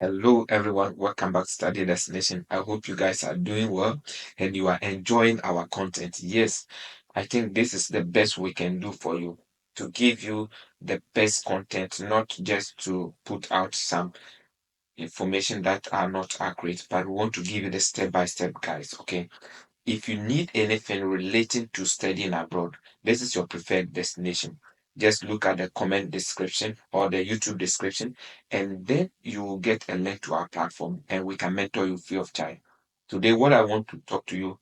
Hello, everyone. Welcome back to Study Destination. I hope you guys are doing well and you are enjoying our content. Yes, I think this is the best we can do for you to give you the best content, not just to put out some information that are not accurate, but we want to give you the step by step guides. Okay. If you need anything relating to studying abroad, this is your preferred destination. Just look at the comment description or the YouTube description, and then you will get a link to our platform and we can mentor you free of charge. Today, what I want to talk to you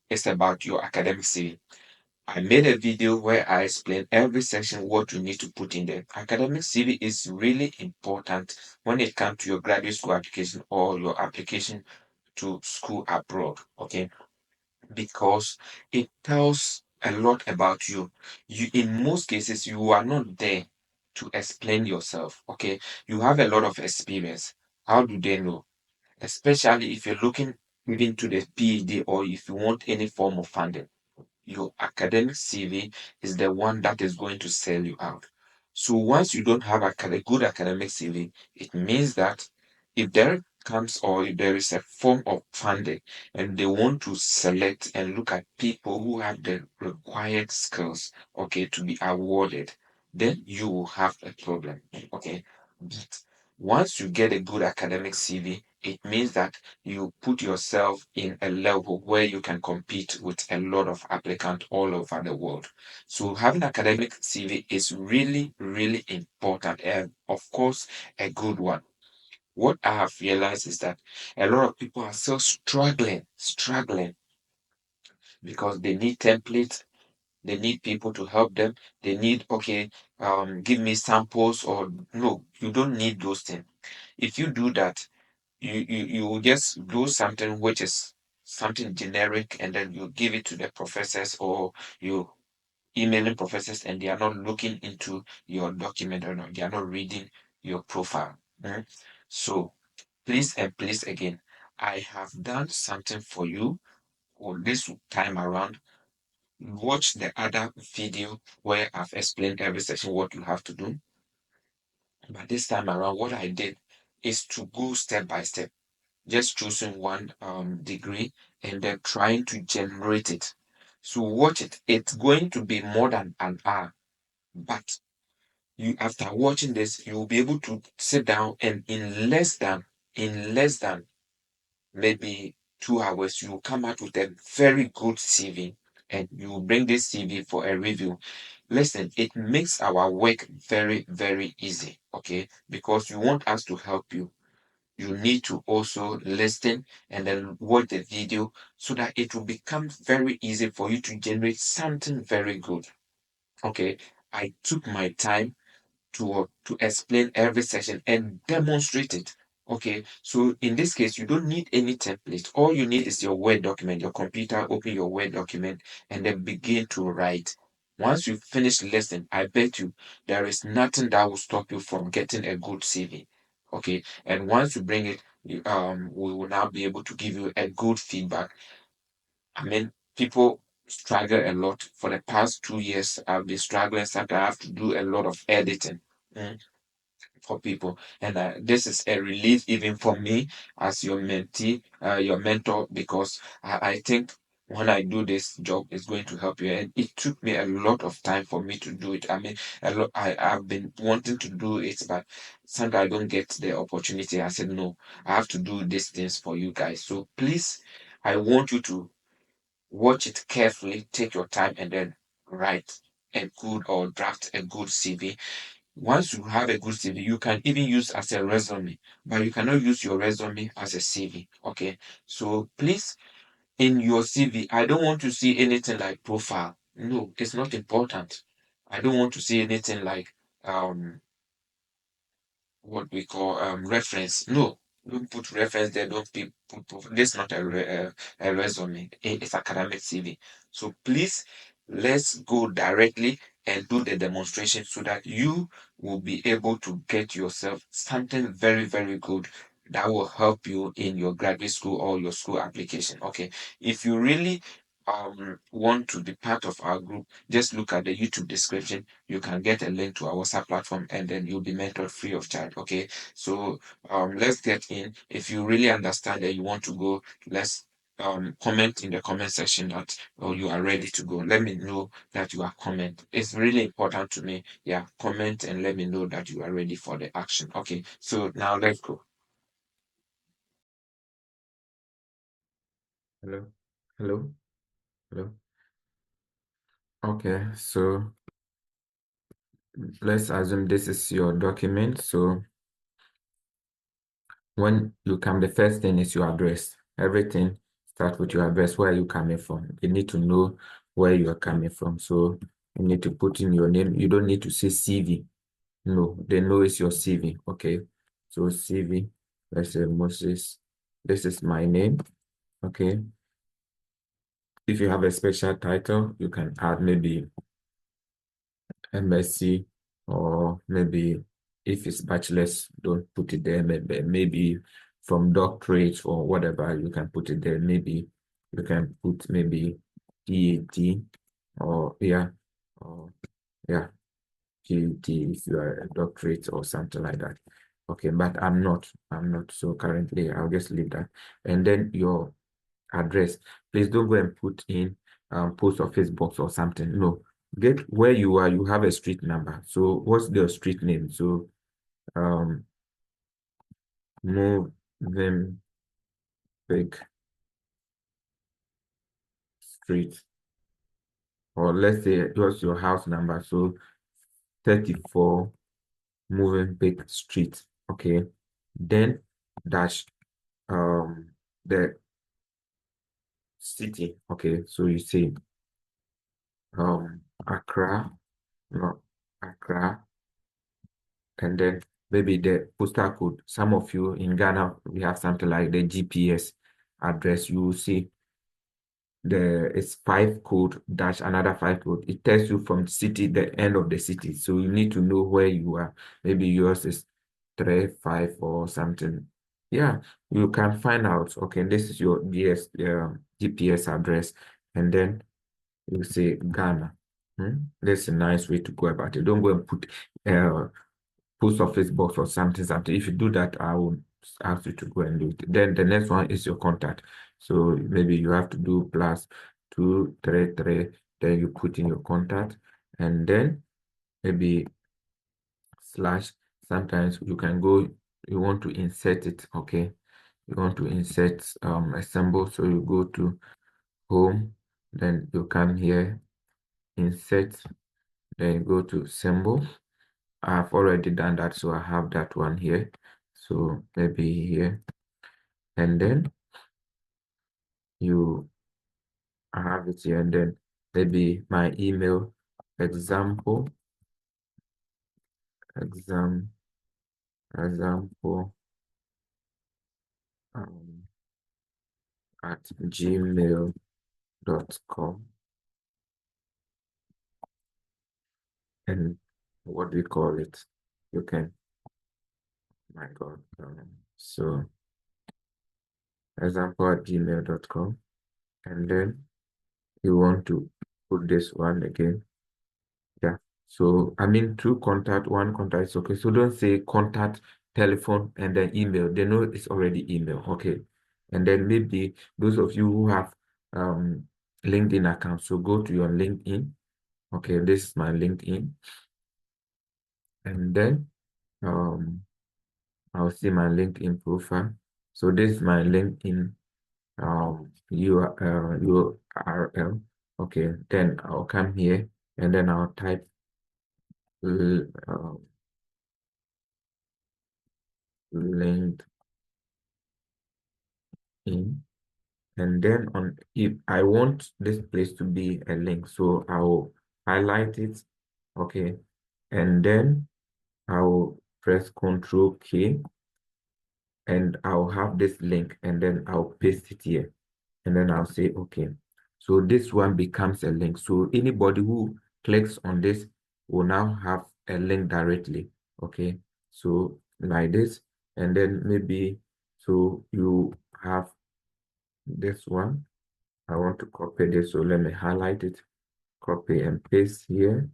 is about your academic CV. I made a video where I explain every section what you need to put in there. Academic CV is really important when it comes to your graduate school application or your application to school abroad. Okay, because it tells a lot about you. You, in most cases, you are not there to explain yourself. Okay, you have a lot of experience. How do they know? Especially if you're looking even to the PhD or if you want any form of funding, your academic CV is the one that is going to sell you out. So once you don't have a good academic CV, it means that if there comes or if there is a form of funding and they want to select and look at people who have the required skills, okay, to be awarded, then you will have a problem, okay. But once you get a good academic CV, it means that you put yourself in a level where you can compete with a lot of applicants all over the world. So having academic CV is really, really important and of course a good one. What I have realized is that a lot of people are still struggling because they need templates, they need people to help them, they need okay, give me samples or no, you don't need those things. If you do that, you will just do something which is something generic and then you give it to the professors or you emailing professors and they are not looking into your document or not, they are not reading your profile. Mm. So please and please again, I have done something for you for this time around. Watch the other video where I've explained every section what you have to do. But this time around, what I did is to go step by step, just choosing one degree and then trying to generate it. So watch it. It's going to be more than an hour, but you after watching this, you will be able to sit down and in less than maybe 2 hours, you will come out with a very good CV and you will bring this CV for a review. Listen, it makes our work very, very easy, okay? Because you want us to help you, you need to also listen and then watch the video so that it will become very easy for you to generate something very good. Okay, I took my time to explain every session and demonstrate it. Okay, so in this case, you don't need any template. All you need is your Word document, your computer, open your Word document, and then begin to write. Once you finish listening, I bet you there is nothing that will stop you from getting a good CV. Okay, and once you bring it, we will now be able to give you a good feedback. I mean, people struggle a lot. For the past 2 years, I've been struggling. Sometimes I have to do a lot of editing. Mm, for people. And this is a relief even for me as your mentee, your mentor, because I think when I do this job, it's going to help you. And it took me a lot of time for me to do it. I mean, I've been wanting to do it, but sometimes I don't get the opportunity. I said, no, I have to do these things for you guys. So please, I want you to watch it carefully, take your time, and then write a good or draft a good CV. Once you have a good CV, you can even use as a resume, but you cannot use your resume as a CV. Okay. So please, in your CV, I don't want to see anything like profile. No, it's not important. I don't want to see anything like um what we call reference. No, don't put reference there. Don't put this is not a resume. It's academic CV. So please, let's go directly and do the demonstration so that you will be able to get yourself something very, very good that will help you in your graduate school or your school application. Okay. If you really want to be part of our group, just look at the YouTube description. You can get a link to our WhatsApp platform, and then you'll be mentored free of charge. Okay. So let's get in. If you really understand that you want to go, let's comment in the comment section that you are ready to go. Let me know that you are comment. It's really important to me. Yeah, comment and let me know that you are ready for the action. Okay. So now let's go. Hello. Hello. Hello. Okay, so let's assume this is your document. So when you come, the first thing is your address. Everything starts with your address. Where are you coming from? You need to know where you are coming from. So you need to put in your name. You don't need to say CV. No, they know it's your CV. Okay. So CV, let's say Moses. This is my name. Okay. If you have a special title, you can add maybe MSc, or maybe if it's bachelor's, don't put it there. Maybe from doctorate or whatever, you can put it there. Maybe you can put maybe PhD, or or yeah, PhD if you are a doctorate or something like that. Okay, but I'm not. I'm not. So currently, I'll just leave that. And then your address. Please don't go and put in post office box or something. No, get where you are. You have a street number. So what's the street name? So um, move them big street, or let's say what's your house number? So 34 moving big street. Okay, then dash the city. Okay, so you say Accra, no, Accra, and then maybe the postal code. Some of you in Ghana, we have something like the GPS address. You will see it's 5 code dash another 5 code. It tells you from city, the end of the city. So you need to know where you are. Maybe yours is 35 or something. Yeah, you can find out. Okay, this is your GPS address, and then you say Ghana. That's a nice way to go about it. Don't go and put uh, post office box or something. If you do that, I will ask you to go and do it. Then the next one is your contact. So maybe you have to do +233, then you put in your contact, and then maybe slash. Sometimes you can go, you want to insert it, okay? You want to insert a symbol, so you go to home, then you come here, insert, then you go to symbol. I've already done that, so I have that one here. So maybe here, and then you have it here, and then maybe my email example, exam, example um, at gmail.com, and what do you call it? You can, my God, so example at gmail.com, and then you want to put this one again. Yeah. So I mean, two contact, one contact is okay. So don't say contact, telephone, and then email. They know it's already email. Okay. And then maybe those of you who have LinkedIn account, so go to your LinkedIn. Okay, this is my LinkedIn. And then I'll see my LinkedIn profile. So this is my LinkedIn URL. Okay, then I'll come here and then I'll type LinkedIn. And then on, if I want this place to be a link, so I'll highlight it, okay, and then I'll press Control K, and I'll have this link, and then I'll paste it here, and then I'll say okay. So this one becomes a link. So anybody who clicks on this will now have a link directly. Okay, so like this, and then maybe so you have this one. I want to copy this, so let me highlight it, copy and paste here.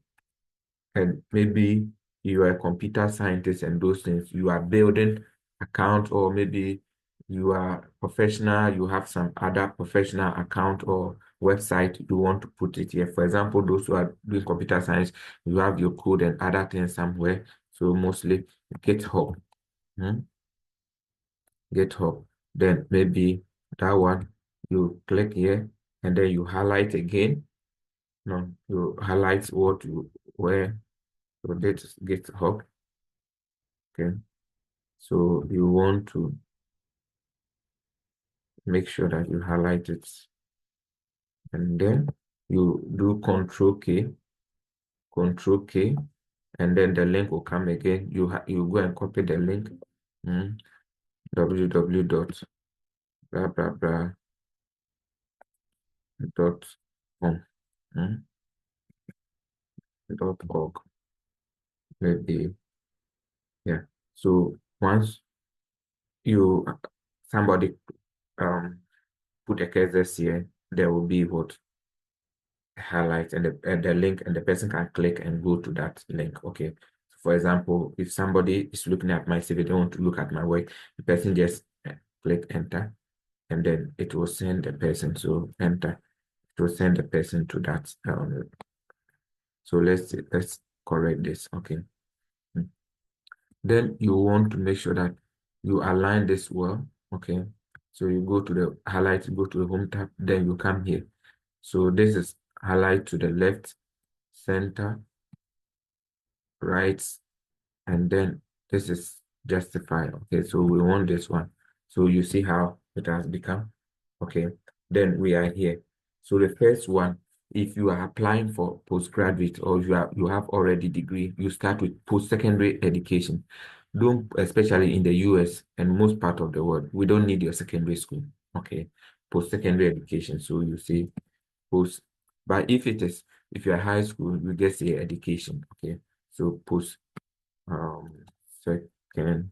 And maybe you are a computer scientist and those things, you are building account, or maybe you are professional, you have some other professional account or website, you want to put it here. For example, those who are doing computer science, you have your code and other things somewhere. So mostly GitHub. hmm, GitHub. Then maybe that one, you click here and then you highlight again. No, you highlight what you where so that's GitHub. Okay. So you want to make sure that you highlight it, and then you do Control K, and then the link will come again. You go and copy the link, www dot blah blah blah dot com, mm, dot org, maybe, yeah. So once you somebody um put a cursor here, there will be what highlight and the link, and the person can click and go to that link. Okay. So for example, if somebody is looking at my CV, they want to look at my work, the person just click enter, and then it will send the person. So enter, it will send the person to that. So let's correct this. Okay. Mm. Then you want to make sure that you align this well. Okay. So you go to the highlight, go to the home tab, then you come here. So this is highlight to the left, center, right, and then this is justify. Okay, so we want this one. So you see how it has become. Okay, then we are here. So the first one, if you are applying for postgraduate or you have already degree, you start with post-secondary education. Don't, especially in the US and most part of the world, we don't need your secondary school. Okay, post-secondary education. So you see post, but if you're high school, you get say education. Okay, so post um secondary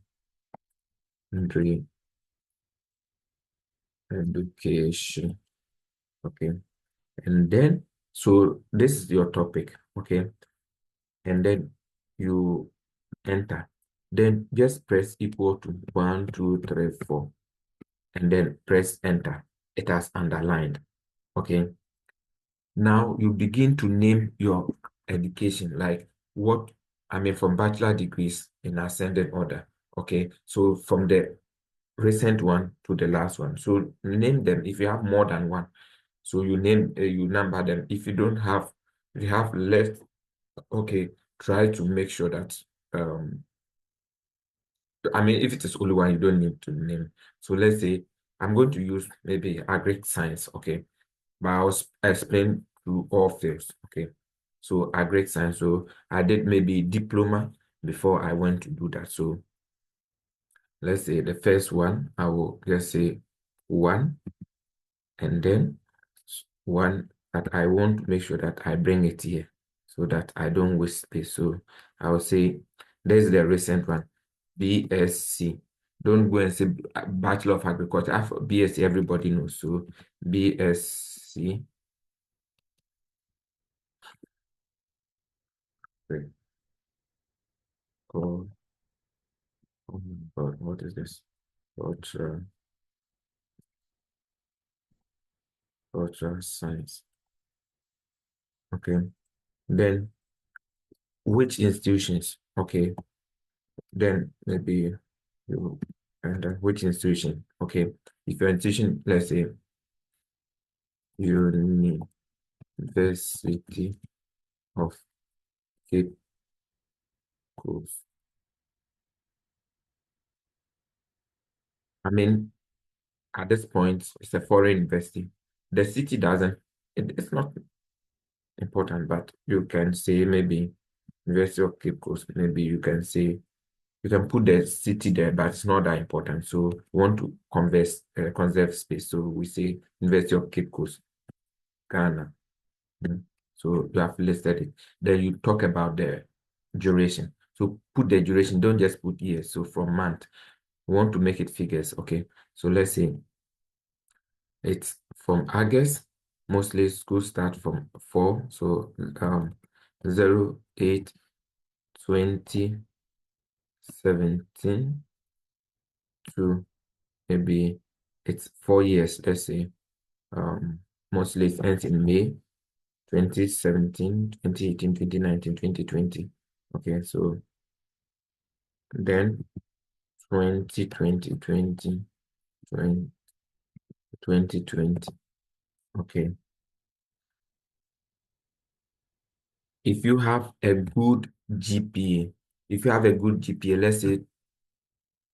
education. Okay, and then so this is your topic. Okay, and then you enter, then just press equal to 1 2 3 4, and then press enter. It has underlined. Okay, now you begin to name your education, like what I mean, from bachelor degrees in ascending order. Okay, so from the recent one to the last one. So name them if you have more than one. So you number them. If you don't have, if you have less, okay, try to make sure that I mean, if it is only one, you don't need to name. So let's say I'm going to use maybe agri science, okay, but I'll explain to all fields, okay. So agri science. So I did maybe diploma before I went to do that. So let's say the first one, I will just say one, and then one that I want to make sure that I bring it here so that I don't waste space. So I will say there's the recent one, BSc. Don't go and say Bachelor of Agriculture. BSc, everybody knows. So BSc. Wait, oh, oh my God, what is this? Cultural, cultural science. Okay. Then which institutions? Okay. Then maybe you and which institution? Okay, if your institution, let's say University of Cape Coast. I mean, at this point, it's a foreign university. The city doesn't. It's not important, but you can say maybe University of Cape Coast. Maybe you can say you can put the city there, but it's not that important. So we want to conserve space. So we say University of Cape Coast, Ghana. Mm. So you have listed it. Then you talk about the duration. So put the duration, don't just put years. So from month, we want to make it figures. Okay. So let's say it's from August mostly school start from 4, so 0, 8, 20, 17 to maybe it's 4 years, let's say. Mostly it ends in May 2017, 2018, 2019, 2020. Okay, so then 2020, 2020. Okay. If you have a good GPA, if you have a good GPA, let's say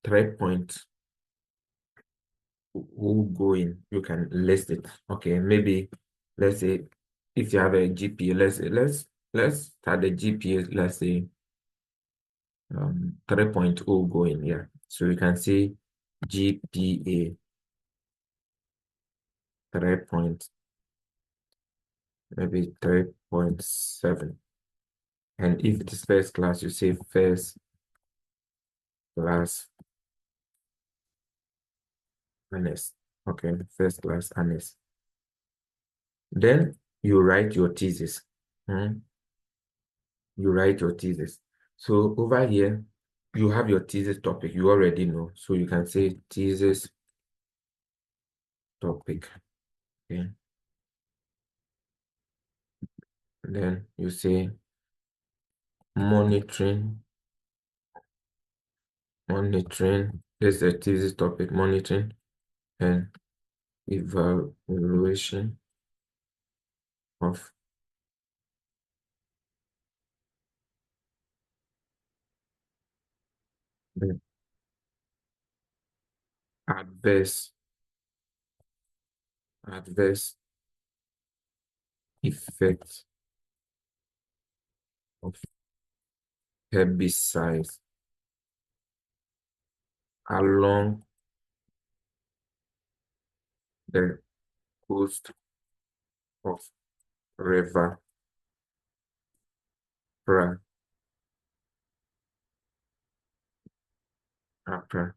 3 points will go in, you can list it. Okay, maybe let's say if you have a GPA, let's start the GPA, let's say 3.0 going, yeah. So you can say GPA 3 point, maybe 3.7. And if it is first class, you say first class honors. Okay, first class honors. Then you write your thesis. Hmm? You write your thesis. So over here, you have your thesis topic. You already know. So you can say thesis topic. Okay. Then you say monitoring. This is the thesis topic, monitoring and evaluation of the adverse adverse effects of herbicides along the coast of river Accra.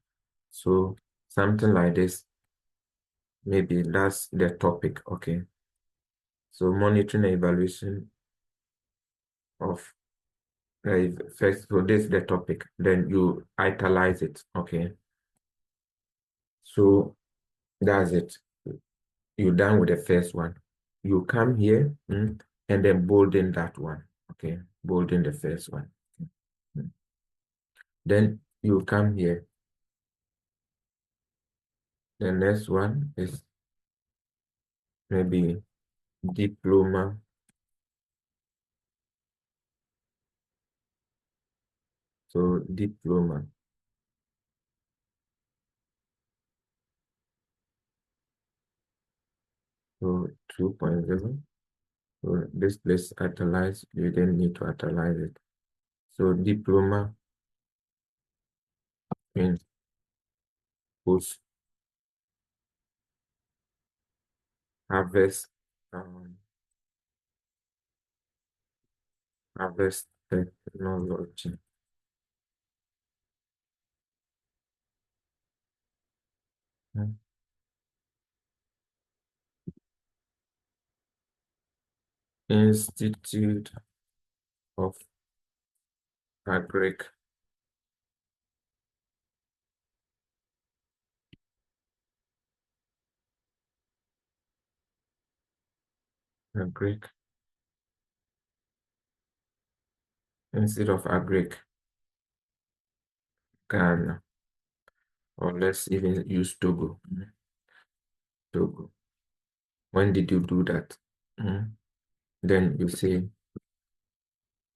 So something like this, maybe that's the topic. Okay. So monitoring and evaluation of first, so this is the topic. Then you italize it. Okay. So that's it. You're done with the first one. You come here and then bolden that one. Okay. Bolden the first one. Mm. Then you come here. The next one is maybe diploma. So diploma. So 2.0. So this place italize, you didn't need to italize it. So diploma in post harvest um, harvest technology. Hmm. Institute of Agric Agric Institute of Agric Ghana, or let's even use Togo. Togo. When did you do that? Then you say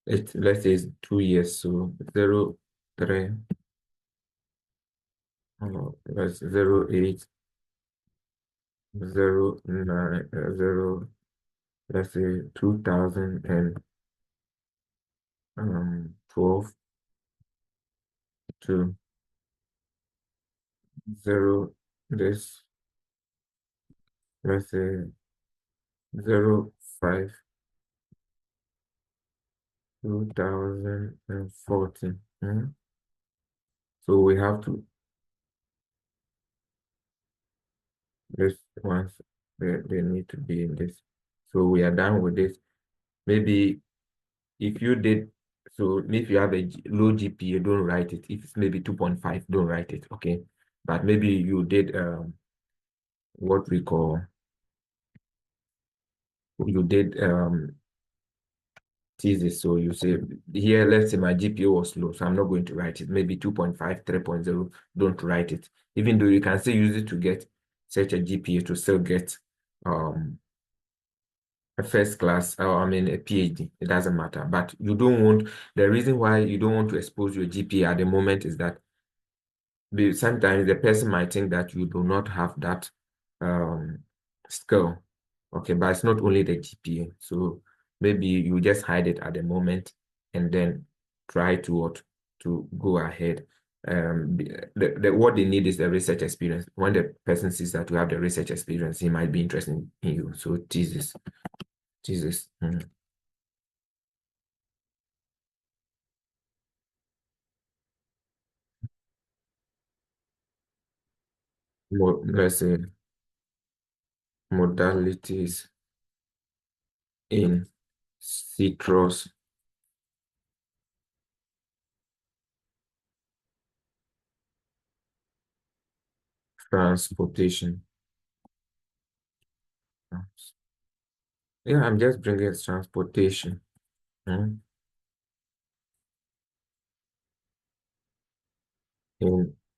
let's say it's 2 years, so 0, 3, that's 0, 8, 0, 9, 0, let's say 2012 to 0, this, let's say 0, 5, 2014. So we have to, this ones, they need to be in this. So we are done with this. Maybe if you did, so if you have a low GPA, don't write it. If it's maybe 2.5, don't write it, okay? But maybe you did what we call, you did thesis. So you say, here, let's say my GPA was low, so I'm not going to write it. Maybe 2.5, 3.0, don't write it. Even though you can still use it to get such a GPA to still get um a first class, or I mean a PhD, it doesn't matter. But you don't want, the reason why you don't want to expose your GPA at the moment is that sometimes the person might think that you do not have that um, skill. Okay, but it's not only the GPA. So maybe you just hide it at the moment and then try to what to go ahead. What they need is the research experience. When the person sees that you have the research experience, he might be interested in you. So Jesus. Let's say modalities in citrus transportation. Yeah, I'm just bringing transportation. In,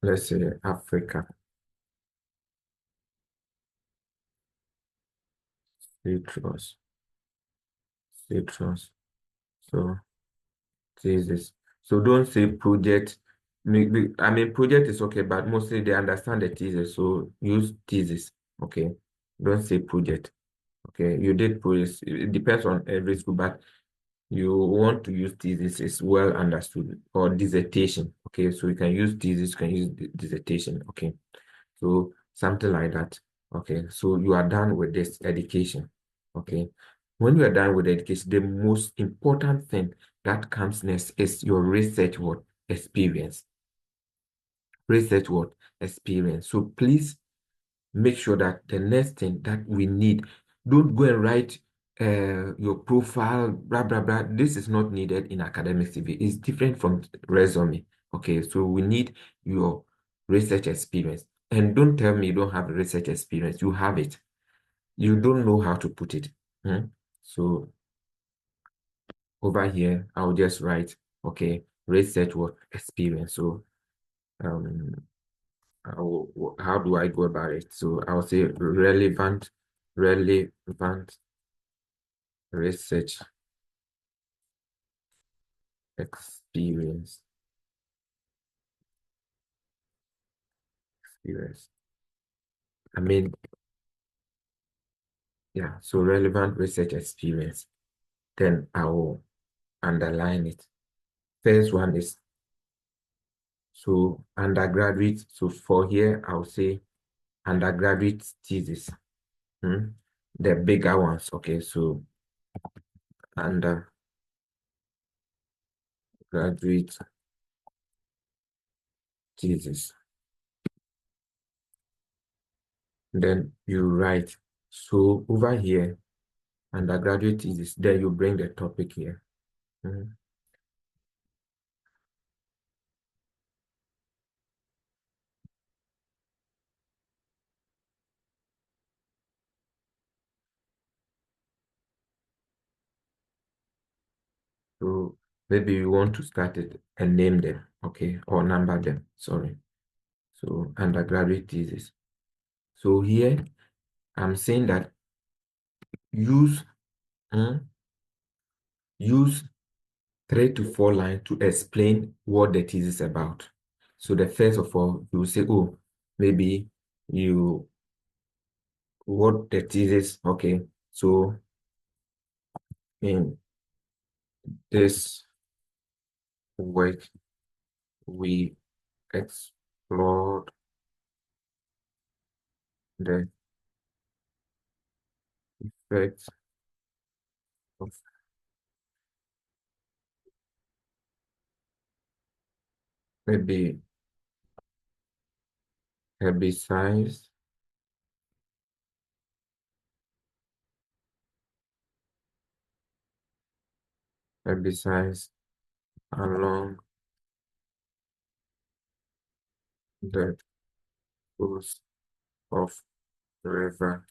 let's say, Africa, citrus, citrus. So thesis. So don't say project. I mean, project is okay, but mostly they understand the thesis. So use thesis. Okay. Don't say project. Okay. You did project. It depends on every school, but you want to use thesis is well understood, or dissertation. Okay. So you can use thesis, you can use dissertation. Okay. So something like that. Okay. So you are done with this education. Okay. When you are done with education, the most important thing that comes next is your research what experience. Research what experience. So please make sure that the next thing that we need, don't go and write your profile, blah, blah, blah. This is not needed in academic CV. It's different from resume. Okay, so we need your research experience. And don't tell me you don't have research experience. You have it. You don't know how to put it. Hmm? So over here, I'll just write, okay, research what experience. So um, how do I go about it? So I'll say relevant research experience, experience. I mean, yeah, so relevant research experience. Then I will underline it. First one is, so undergraduate. So for here, I'll say undergraduate thesis. Hmm? The bigger ones. Okay, so undergraduate thesis. Then you write. So over here, undergraduate thesis, then you bring the topic here. Hmm. So maybe you want to start it and name them, okay, or number them, sorry. So undergraduate thesis. So here I'm saying that use hmm, use 3 to 4 lines to explain what the thesis is about. So the first of all, you will say, oh, maybe you what the thesis, okay. So in this work, we explored the effects of maybe herbicides herbicides along the coast of River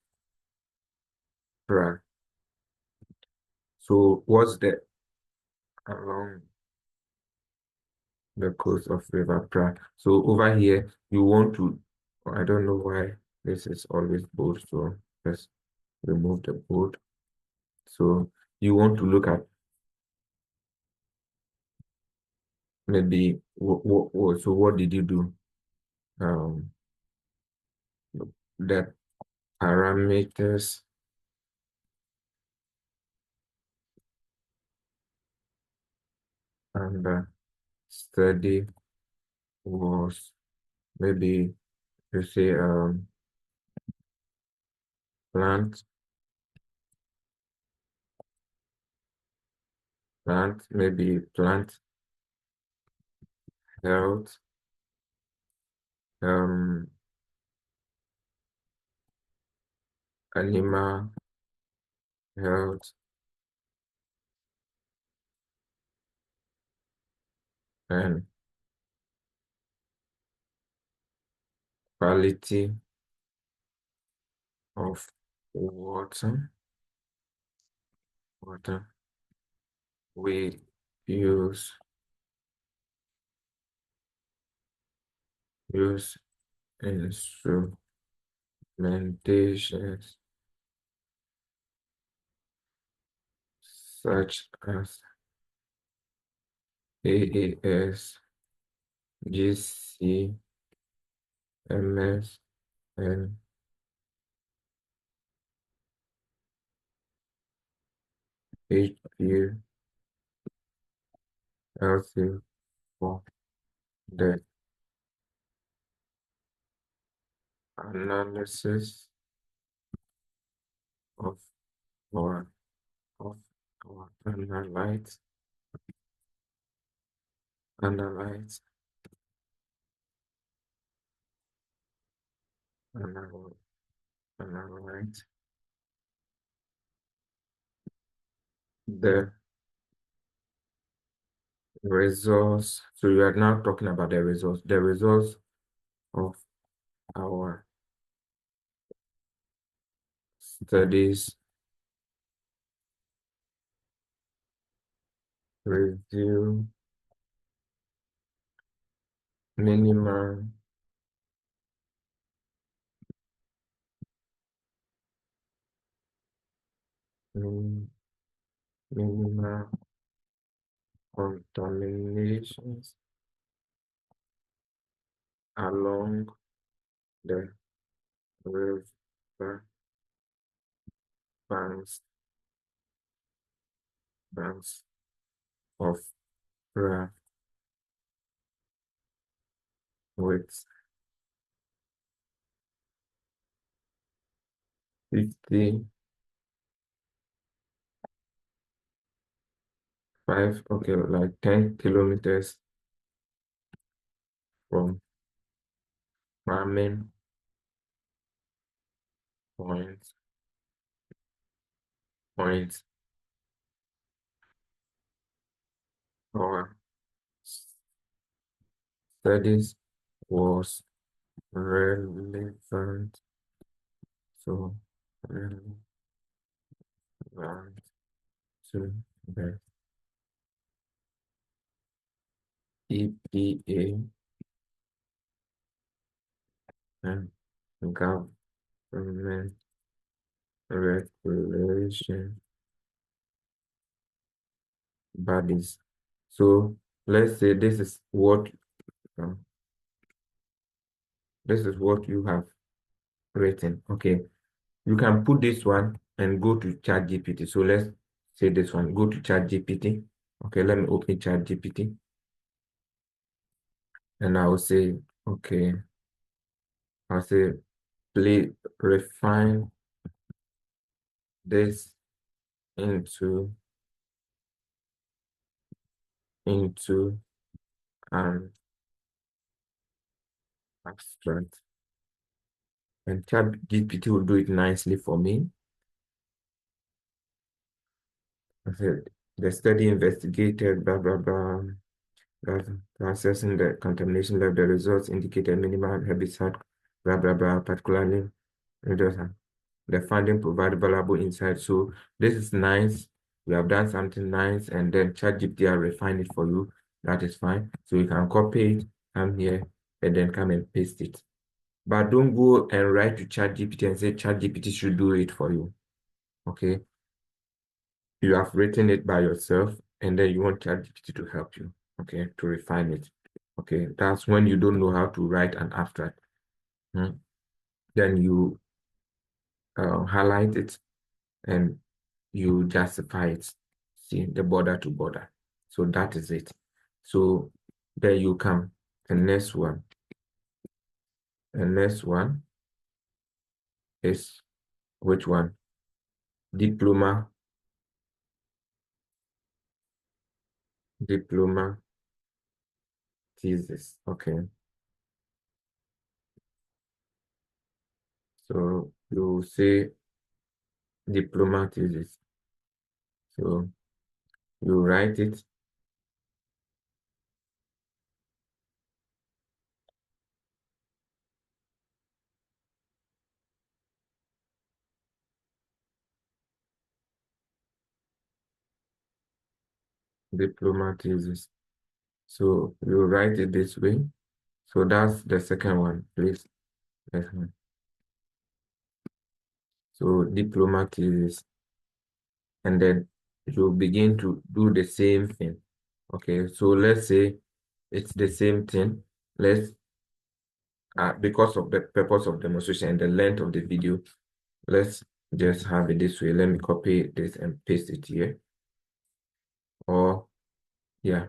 Prague. So what's the along the coast of River Prague? So over here, you want to, I don't know why this is always bold, so let's remove the bold. So you want to look at maybe so what did you do? Um, the parameters and the study was maybe you say plant maybe plant health, um animal health, and quality of water we use instrumentations such as AAS, GC, MS, and HQ, LC for the analysis of our of our analyze, analyze, analyze the results. So you are now talking about the results of our studies, review minimum min- minimal contaminations along the river banks, banks of Prague with 55, okay, like 10 kilometers from farming point, point, our studies was relevant, so relevant to the EPA and government regulation bodies. So let's say um, this is what you have written. Okay, you can put this one and go to ChatGPT. So let's say this one, go to ChatGPT. Okay, let me open ChatGPT and I will say, okay, I'll say, please refine this into into an abstract. And ChatGPT will do it nicely for me. I said, The study investigated, blah, blah, blah. Assessing the contamination level, the results indicated minimal herbicide, blah, blah, blah, particularly the funding provided valuable insight. So this is nice. We have done something nice, and then ChatGPT will refine it for you. That is fine. So you can copy it, come here, and then come and paste it. But don't go and write to ChatGPT and say ChatGPT should do it for you. Okay. You have written it by yourself, and then you want ChatGPT to help you, okay, to refine it. Okay, that's when you don't know how to write an abstract. Then you highlight it and you justify it. See the border to border. So that is it. So there you come. The next one. The next one is which one? Diploma. Diploma thesis. Okay. So you say diploma thesis. So you write it. Diploma thesis. So you write it this way. So that's the second one, please. So diploma thesis. And then you begin to do the same thing. Okay, so let's say it's the same thing. Let's, because of the purpose of demonstration and the length of the video, let's just have it this way. Let me copy this and paste it here. Or, yeah,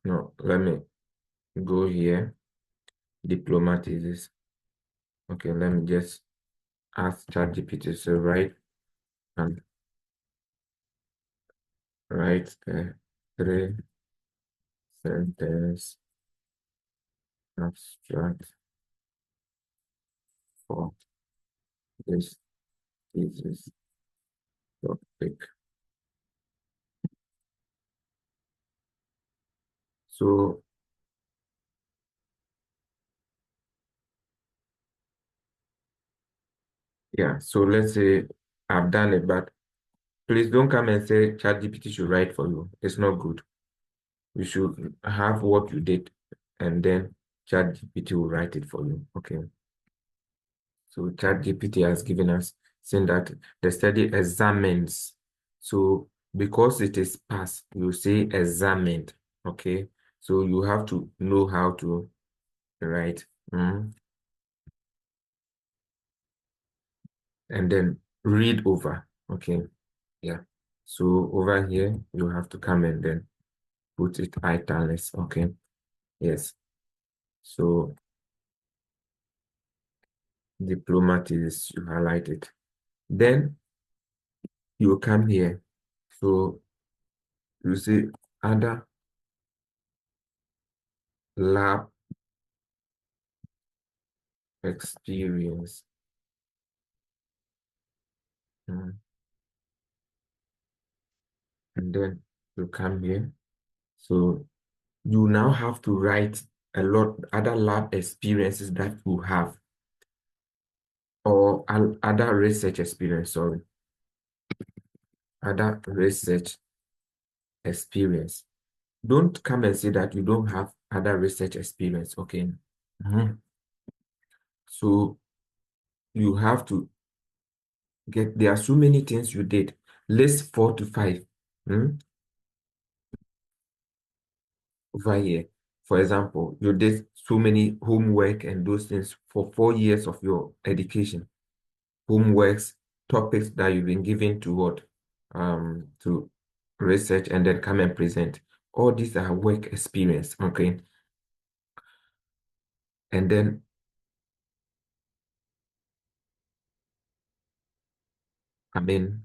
no, let me go here. Diploma thesis. Okay, let me just ask ChatGPT to write and write a 3 sentence abstract for this thesis topic. So yeah, so let's say I've done it, but please don't come and say ChatGPT should write for you. It's not good. You should have what you did, and then ChatGPT will write it for you. Okay. So ChatGPT has given us saying that the study examines. So because it is past, you say examined. Okay. So you have to know how to write. And then read over. Okay. Yeah. So over here, you have to come and then put it italics. Okay. Yes. So diplomat is you highlight it. Then you come here. So you see other lab experience. And then you come here. So you now have to write a lot other lab experiences that you have or other research experience, sorry. Other research experience. Don't come and say that you don't have other research experience, okay? So you have to there are so many things you did. List 4 to 5 over here. For example, you did so many homework and those things for 4 years of your education. Homeworks, topics that you've been given to what? To research and then come and present. All these are work experience, okay? And then I mean,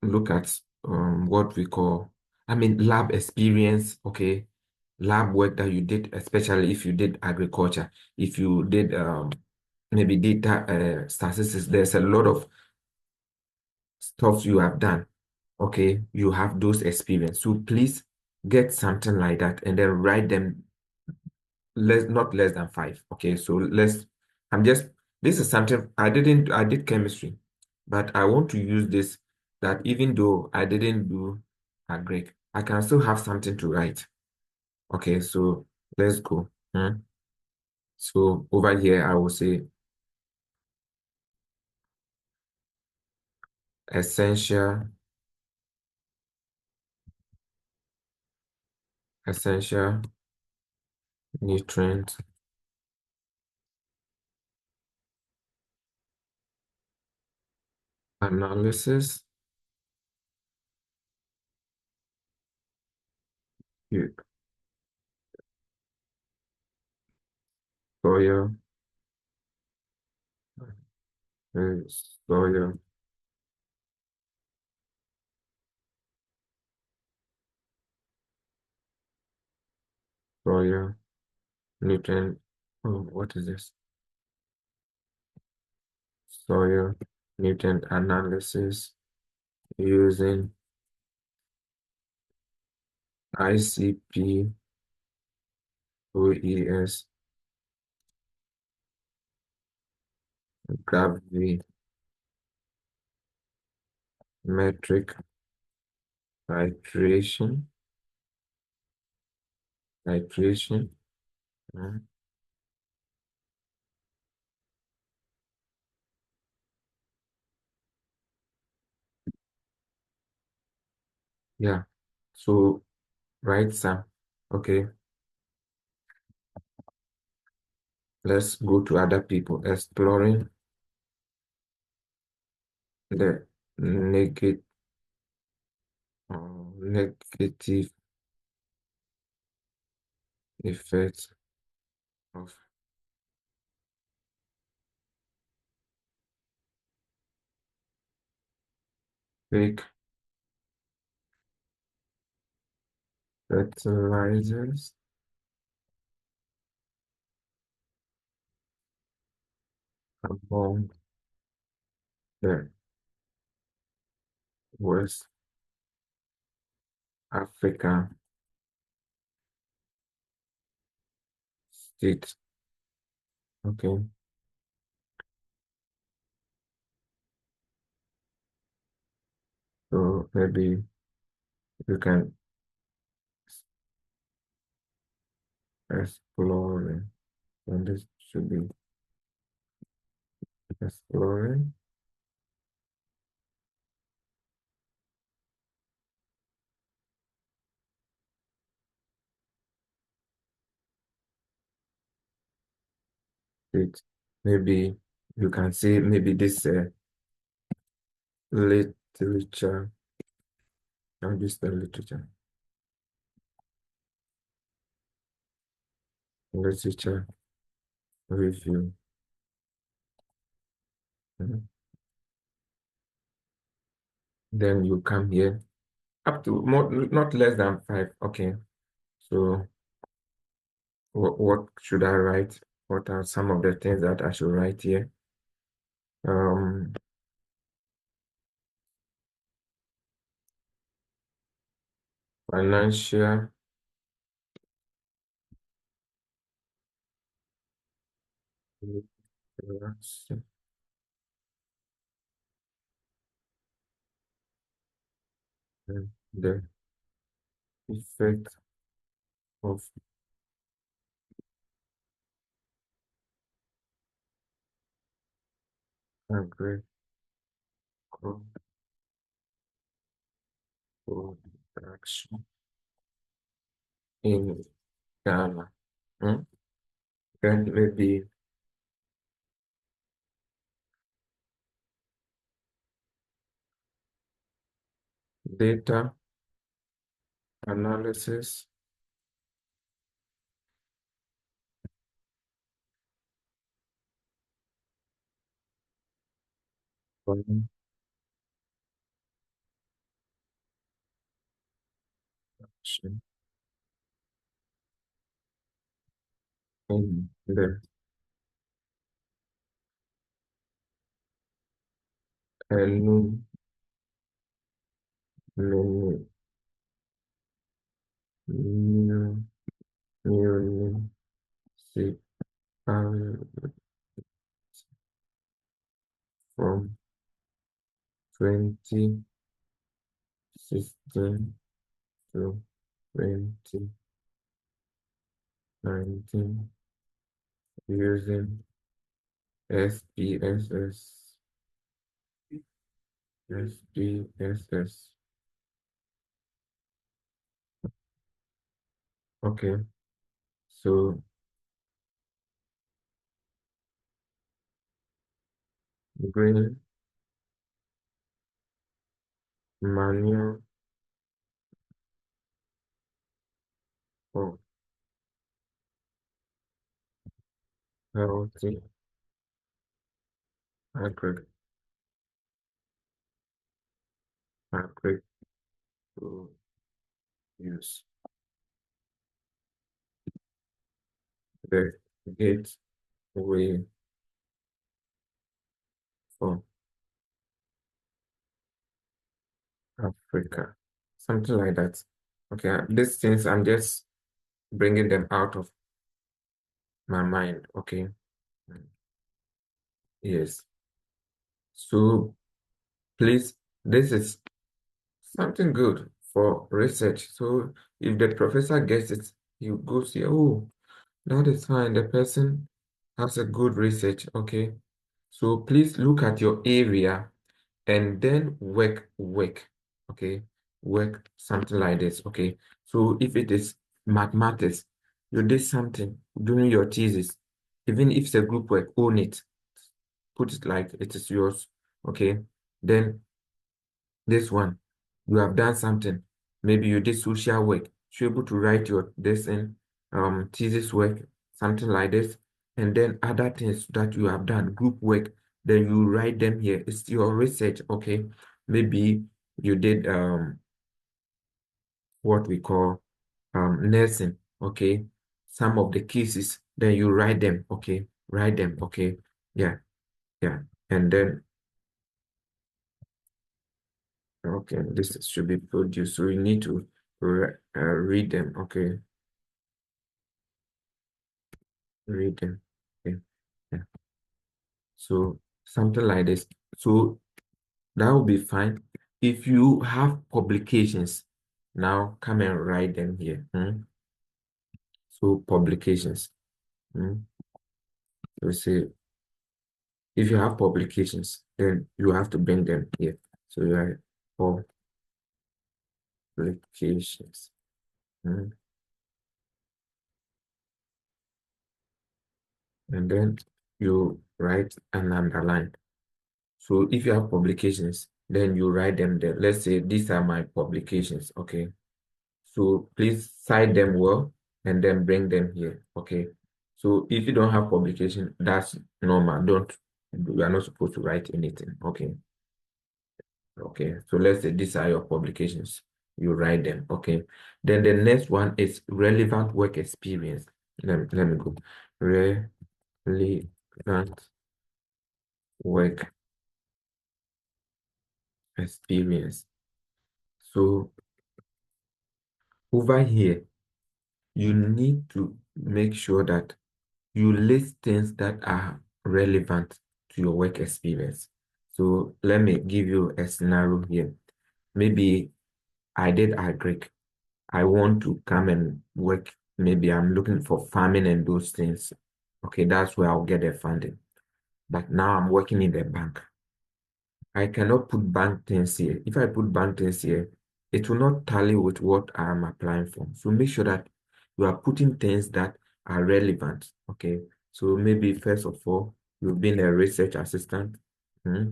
look at what we call, lab experience, okay? Lab work that you did, especially if you did agriculture, if you did maybe data statistics, there's a lot of stuff you have done. Okay, you have those experience. So please get something like that and then write them not less than five. Okay, so I'm just, this is something I did chemistry, but I want to use this that even though I didn't do a Greek, I can still have something to write. Okay, so let's go. So over here, I will say essential, essential nutrient analysis. You- Soil, soil, soil, nutrient. Oh, what is this? Soil nutrient analysis using ICP OES gravimetric titration, titration. uh, Yeah. So write some. Okay. Let's go to other people. Exploring the negative negative effects of fake fertilizers among the West African states. Okay. So maybe you can explore, and this should be exploring it. Maybe you can say maybe this literature, how do you spell literature? Literature review. Mhm. Then you come here up to more, not less than five. Okay. So what should I write? What are some of the things that I should write here? Um, Financial literacy and the effect of agricultural production in Ghana. Hmm? Then maybe data analysis, production in the many new municipalities from 2016 to 2019 using SPSS. SPSS. Okay, so green manual for healthy agri agri to use the gateway for Africa. Something like that. Okay, these things I'm just bringing them out of my mind. Okay, yes. So please, this is something good for research. So if the professor gets it, you go see, oh, that is fine. The person has a good research. Okay. So please look at your area and then work. Okay. Work something like this. Okay. So if it is mathematics, you did something during your thesis, even if it's a group work, own it. Put it like it is yours. Okay. Then this one, you have done something. Maybe you did social work. You're able to write your this in thesis work, something like this, and then other things that you have done, group work, then you write them here. It's your research, okay? Maybe you did what we call nursing, okay? Some of the cases, then you write them, okay? Write them, okay? Yeah, yeah. And then okay, this should be produced. So you need to read them. Okay, read them. Okay. Yeah. So something like this. So that will be fine. If you have publications, now come and write them here. So publications. So say if you have publications, then you have to bring them here. So you write publications. mm, And then you write and underline. So if you have publications, then you write them there. Let's say these are my publications, okay? So please cite them well and then bring them here, okay? So if you don't have publication, that's normal. You are not supposed to write anything, okay? Okay, so let's say these are your publications. You write them, okay? Then the next one is relevant work experience. Let me go. Relevant work experience. So over here, you need to make sure that you list things that are relevant to your work experience. So let me give you a scenario here. Maybe I did agric. I want to come and work. Maybe I'm looking for farming and those things. Okay, that's where I'll get the funding. But now I'm working in the bank. I cannot put bank things here. If I put bank things here, it will not tally with what I'm applying for. So make sure that you are putting things that are relevant. Okay. So maybe first of all, you've been a research assistant. Hmm.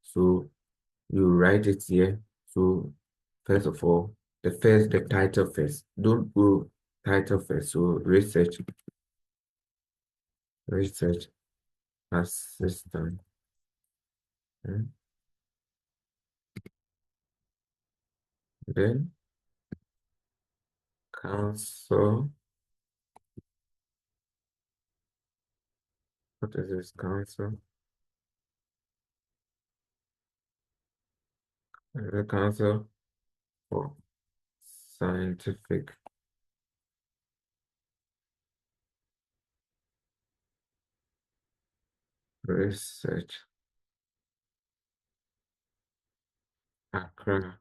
So you write it here. So first of all, the title first. Don't go title first. So research assistant. Hmm. Then council. What is this council? the Council for Scientific Research, Accra,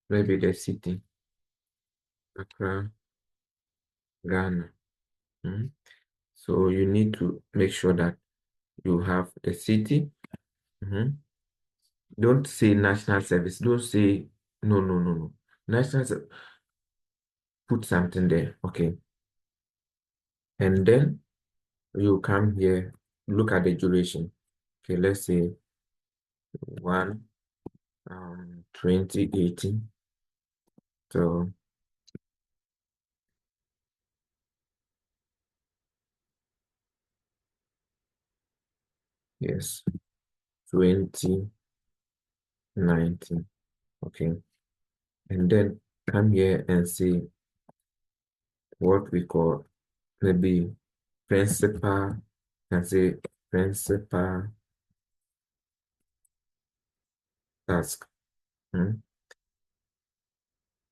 maybe the city, Accra, Ghana. Hmm. So you need to make sure that you have the city. Mhm. Don't say national service. Don't say no, no, no, no. National service, put something there. Okay. And then you come here, look at the duration. Okay, let's say 1 2018. So yes, 2019. Okay. And then come here and see what we call maybe principal, can say principal task. Hmm?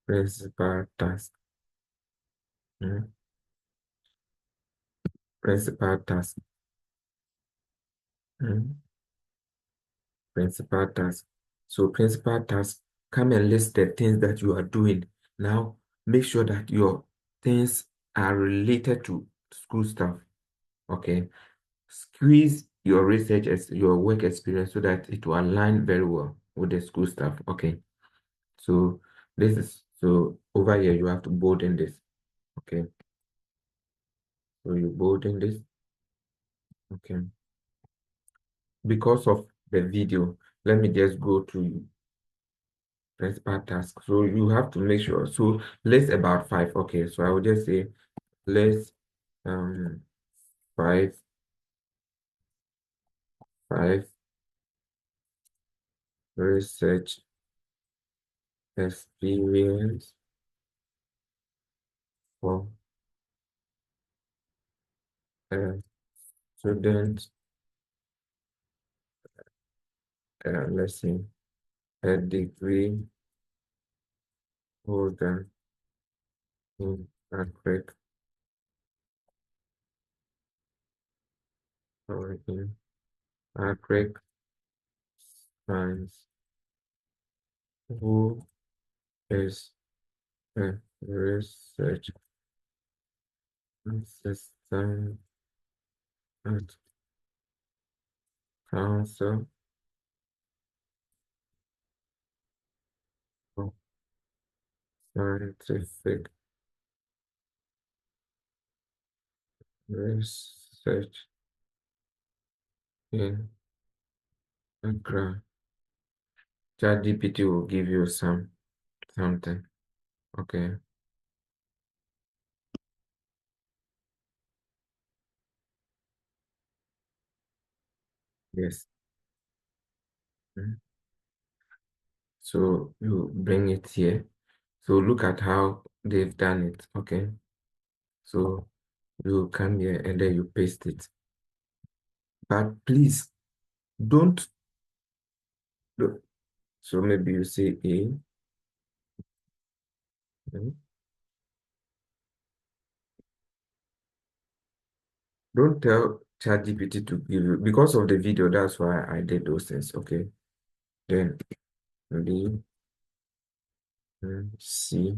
Principal task. Hmm? Principal task. Hmm? Principal task. So principal task, come and list the things that you are doing. Now make sure that your things are related to school stuff. Okay. Squeeze your research as your work experience so that it will align very well with the school stuff. Okay. So this is so over here you have to bold in this. Okay. So you bold in this. Okay. Because of the video, let me just go to principal task. So you have to make sure. So list about 5. Okay. So I will just say list um 5 5 research experience for a student. Let's see, a degree holder in agric or in agric science who is a research assistant at Council for Scientific Research in Accra. ChatGPT will give you something. Okay. Yes. Mhm. So you bring it here. So look at how they've done it. Okay. So you come here and then you paste it. But please don't do- so maybe you say A. Mhm. Don't tell ChatGPT to give you because of the video, that's why I did those things. Okay. Then B C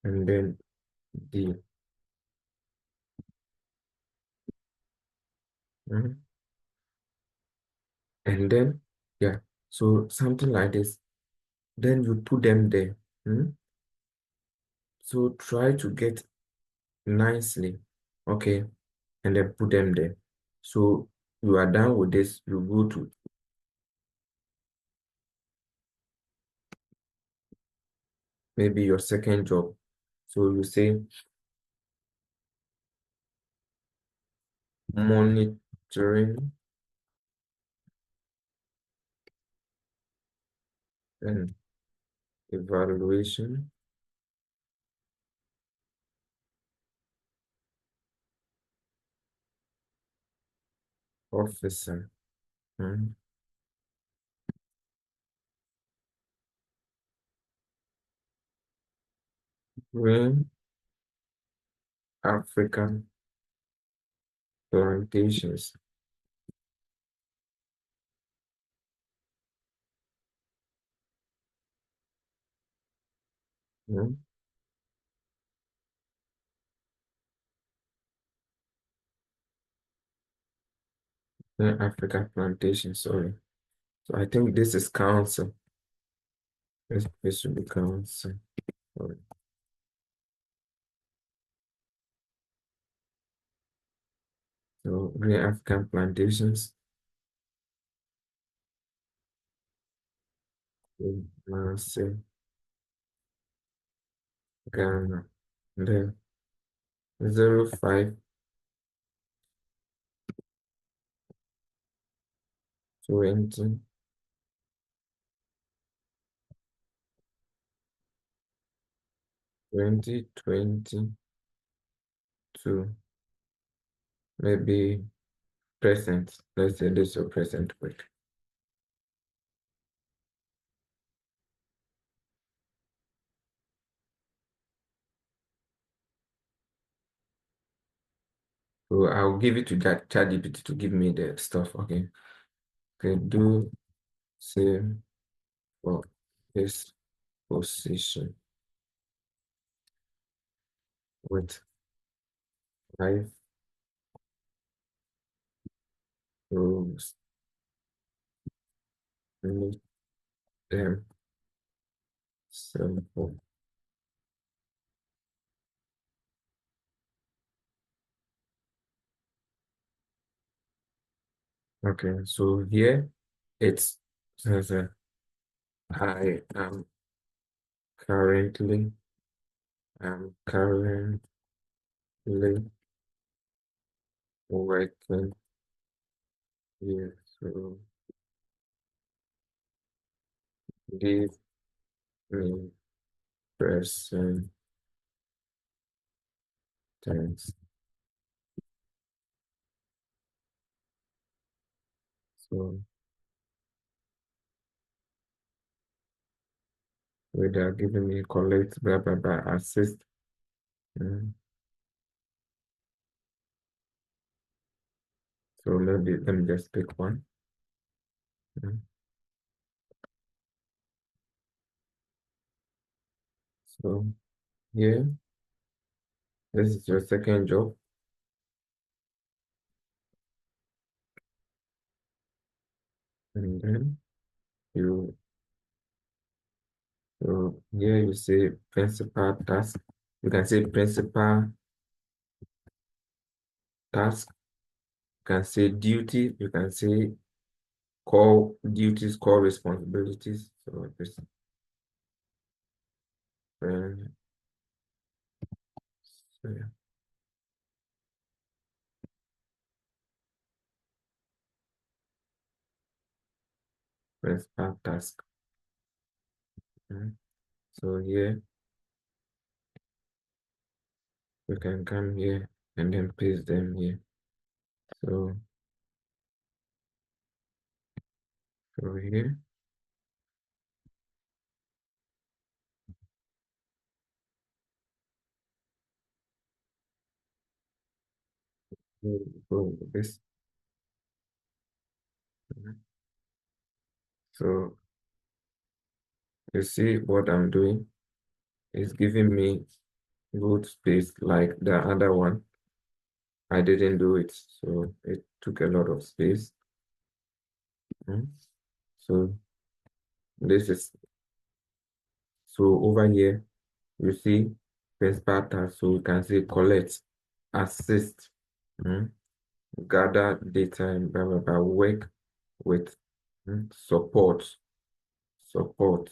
and then D. Mhm. And then yeah. So something like this. Then you put them there. Mhm. So try to get nicely. Okay. And then put them there. So you are done with this, you go to maybe your second job. So you say monitoring and evaluation officer. Hmm. Green African plantations. Hmm? Green African plantations, sorry. So I think this is council. This should be council. Sorry. So Green African plantations in Marseille, Ghana. Then 05 20 2022. Maybe present. Let's say this is present week. So I'll give it to that ChatGPT to give me the stuff. Okay. Okay, do same for this position with 5 rows. Make them simple. Okay, so here it says I am currently I'm currently working here. So give me present tense. So without giving me collect, blah blah blah, assist. Mm. So let me just pick one. Mm. So here, this is your second job, and then you so here you say principal task. You can say principal task. You can say duty. You can say core duties, core responsibilities. So this uh, so, yeah, principal task. Mm. So here you can come here and then paste them here. So over here, you go with this. Mhm. So you see what I'm doing is giving me good space like the other one. I didn't do it, so it took a lot of space. Mm. So this is so over here you see principal task. So you can say collect, assist, mm, gather data and blah blah blah, work with, support, support.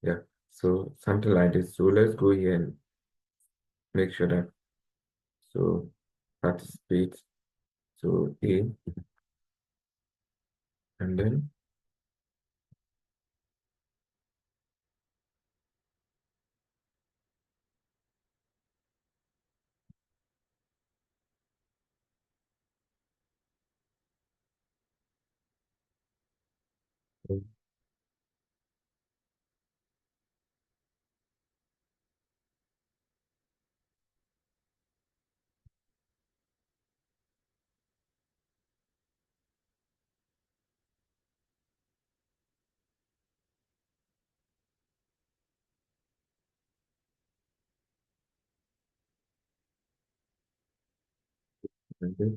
Yeah. So something like this. So let's go here and make sure that so participate. So A and then mm, And this,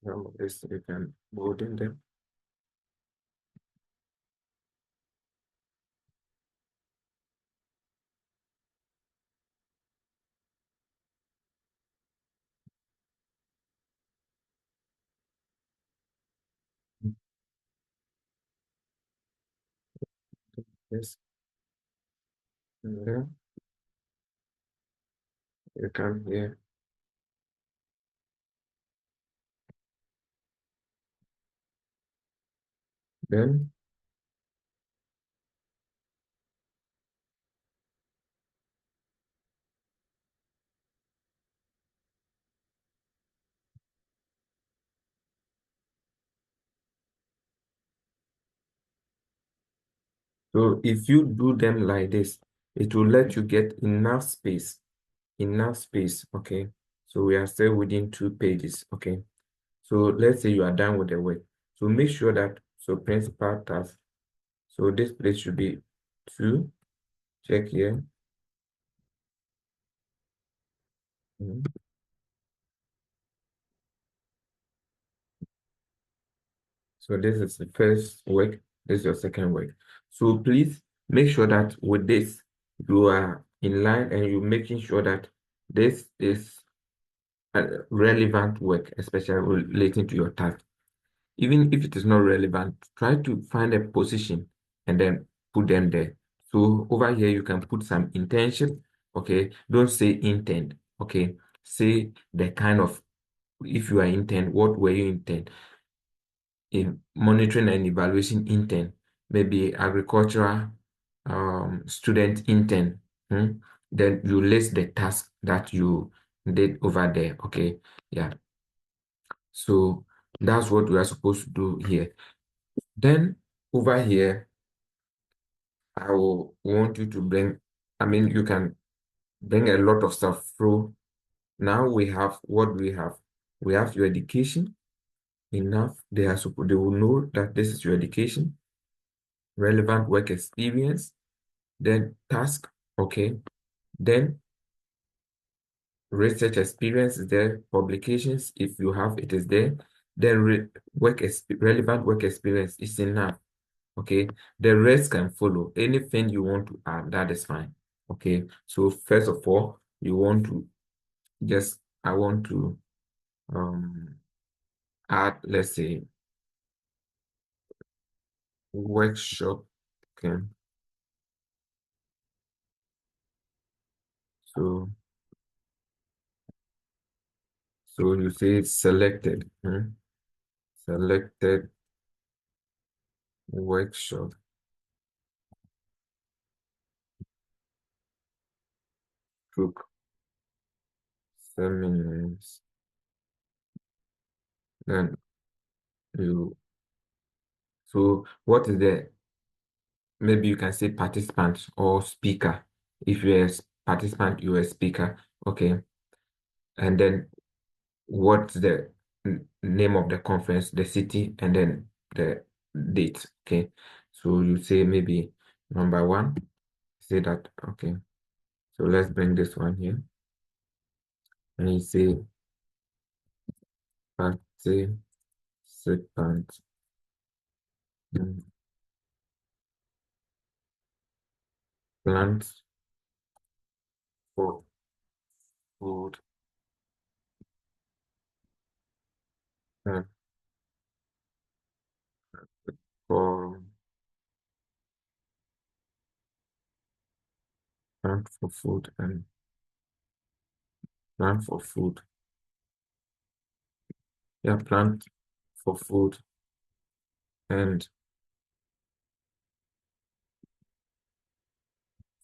some of this you can bold in them. Yes, and then you can here. Then, so if you do them like this, it will let you get enough space. Enough space. Okay. So we are still within 2 pages. Okay. So let's say you are done with the work. So make sure that so principal task. So this place should be 2. Check here. Mhm. So this is the first work. This is your second work. So please make sure that with this you are in line and you're making sure that this is relevant work, especially relating to your task. Even if it is not relevant, try to find a position and then put them there. So over here, you can put some internship. Okay. Don't say intern. Okay. Say the kind of, if you are intern, what were you intern? In monitoring and evaluation intern, maybe agricultural student intern. Then you list the task that you did over there. Okay. Yeah. So that's what we are supposed to do here. Then over here, I will want you to bring, I mean, you can bring a lot of stuff through. Now we have what we have. We have your education enough. They will know that this is your education, relevant work experience, then task, okay. Then research experience is there, publications, if you have, it is there. Then relevant work experience is enough. Okay, the rest can follow. Anything you want to add, that is fine. Okay, so first of all, you want to I want to um add, let's say, workshop. Okay, so you say selected, selected workshop, took seminars. Then you so what is the, maybe you can say participant or speaker. If you're a participant, you're a speaker. Okay, and then what's the name of the conference, the city, and then the date. Okay, so you say maybe number 1, say that. Okay, so let's bring this one here, and you say participant, mm, plans for food and for plant for food and plant for food. Yeah, plant for food and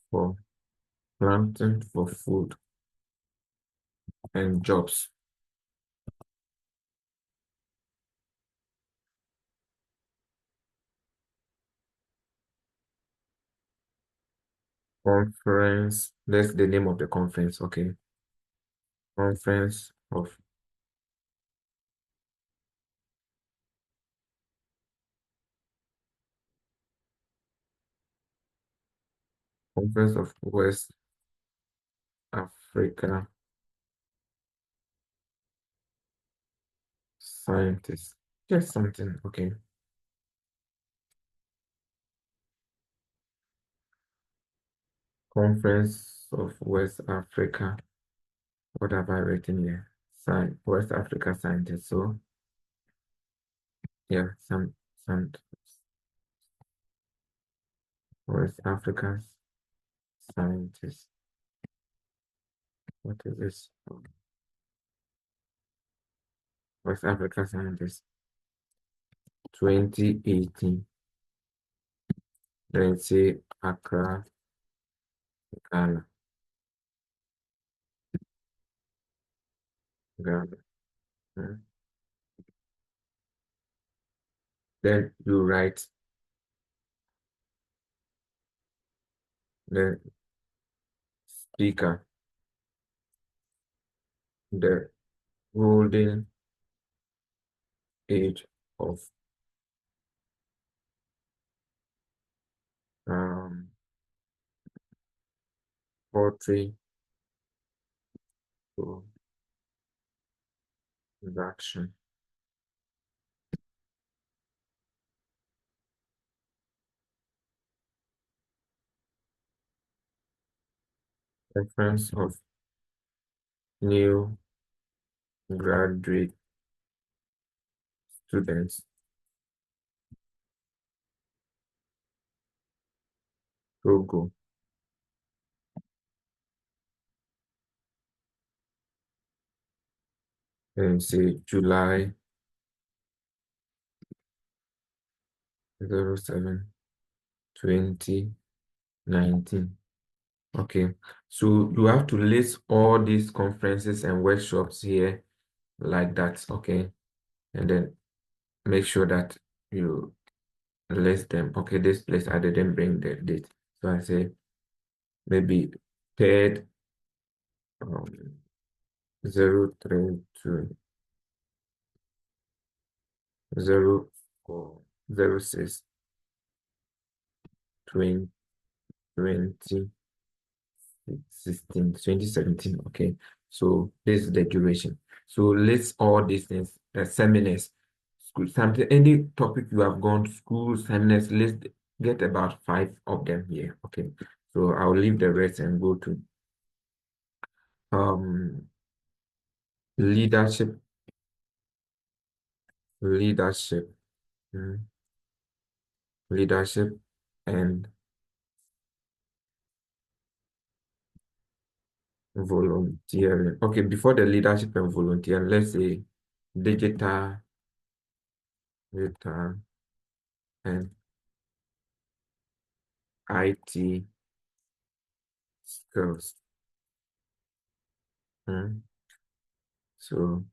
for planting for food and jobs. Conference, that's the name of the conference. Okay, conference of West Africa scientist. Just something, okay. Conference of West Africa. What have I written here? West Africa scientist. So yeah, some West Africa scientist. What is this? West Africa scientist 2018. Then say Accra, Ghana. Ghana. Hmm. Then you write the speaker, the golden age of um, poetry production. Reference of new graduate students. Togo. And say July 07 2019. Okay, so you have to list all these conferences and workshops here like that, okay? And then make sure that you list them. Okay, this place I didn't bring the date. So I say maybe third 032 04 06 20 2017. Okay, so this is the duration. So let's all these things, seminars, school, something, any topic you have gone to school, seminars, let's get about 5 of them here. Okay, so I'll leave the rest and go to um leadership, leadership, mm, leadership and volunteering. Okay, before the leadership and volunteering, let's say digital, digital and IT skills. Mm. So,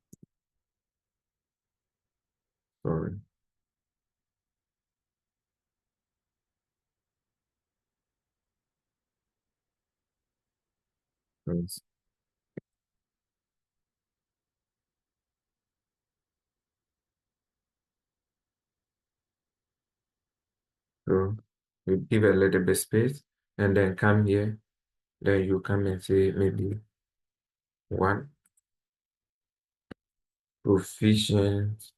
sorry. Yes. So, you give a little bit space and then come here. Then you come and say maybe one proficient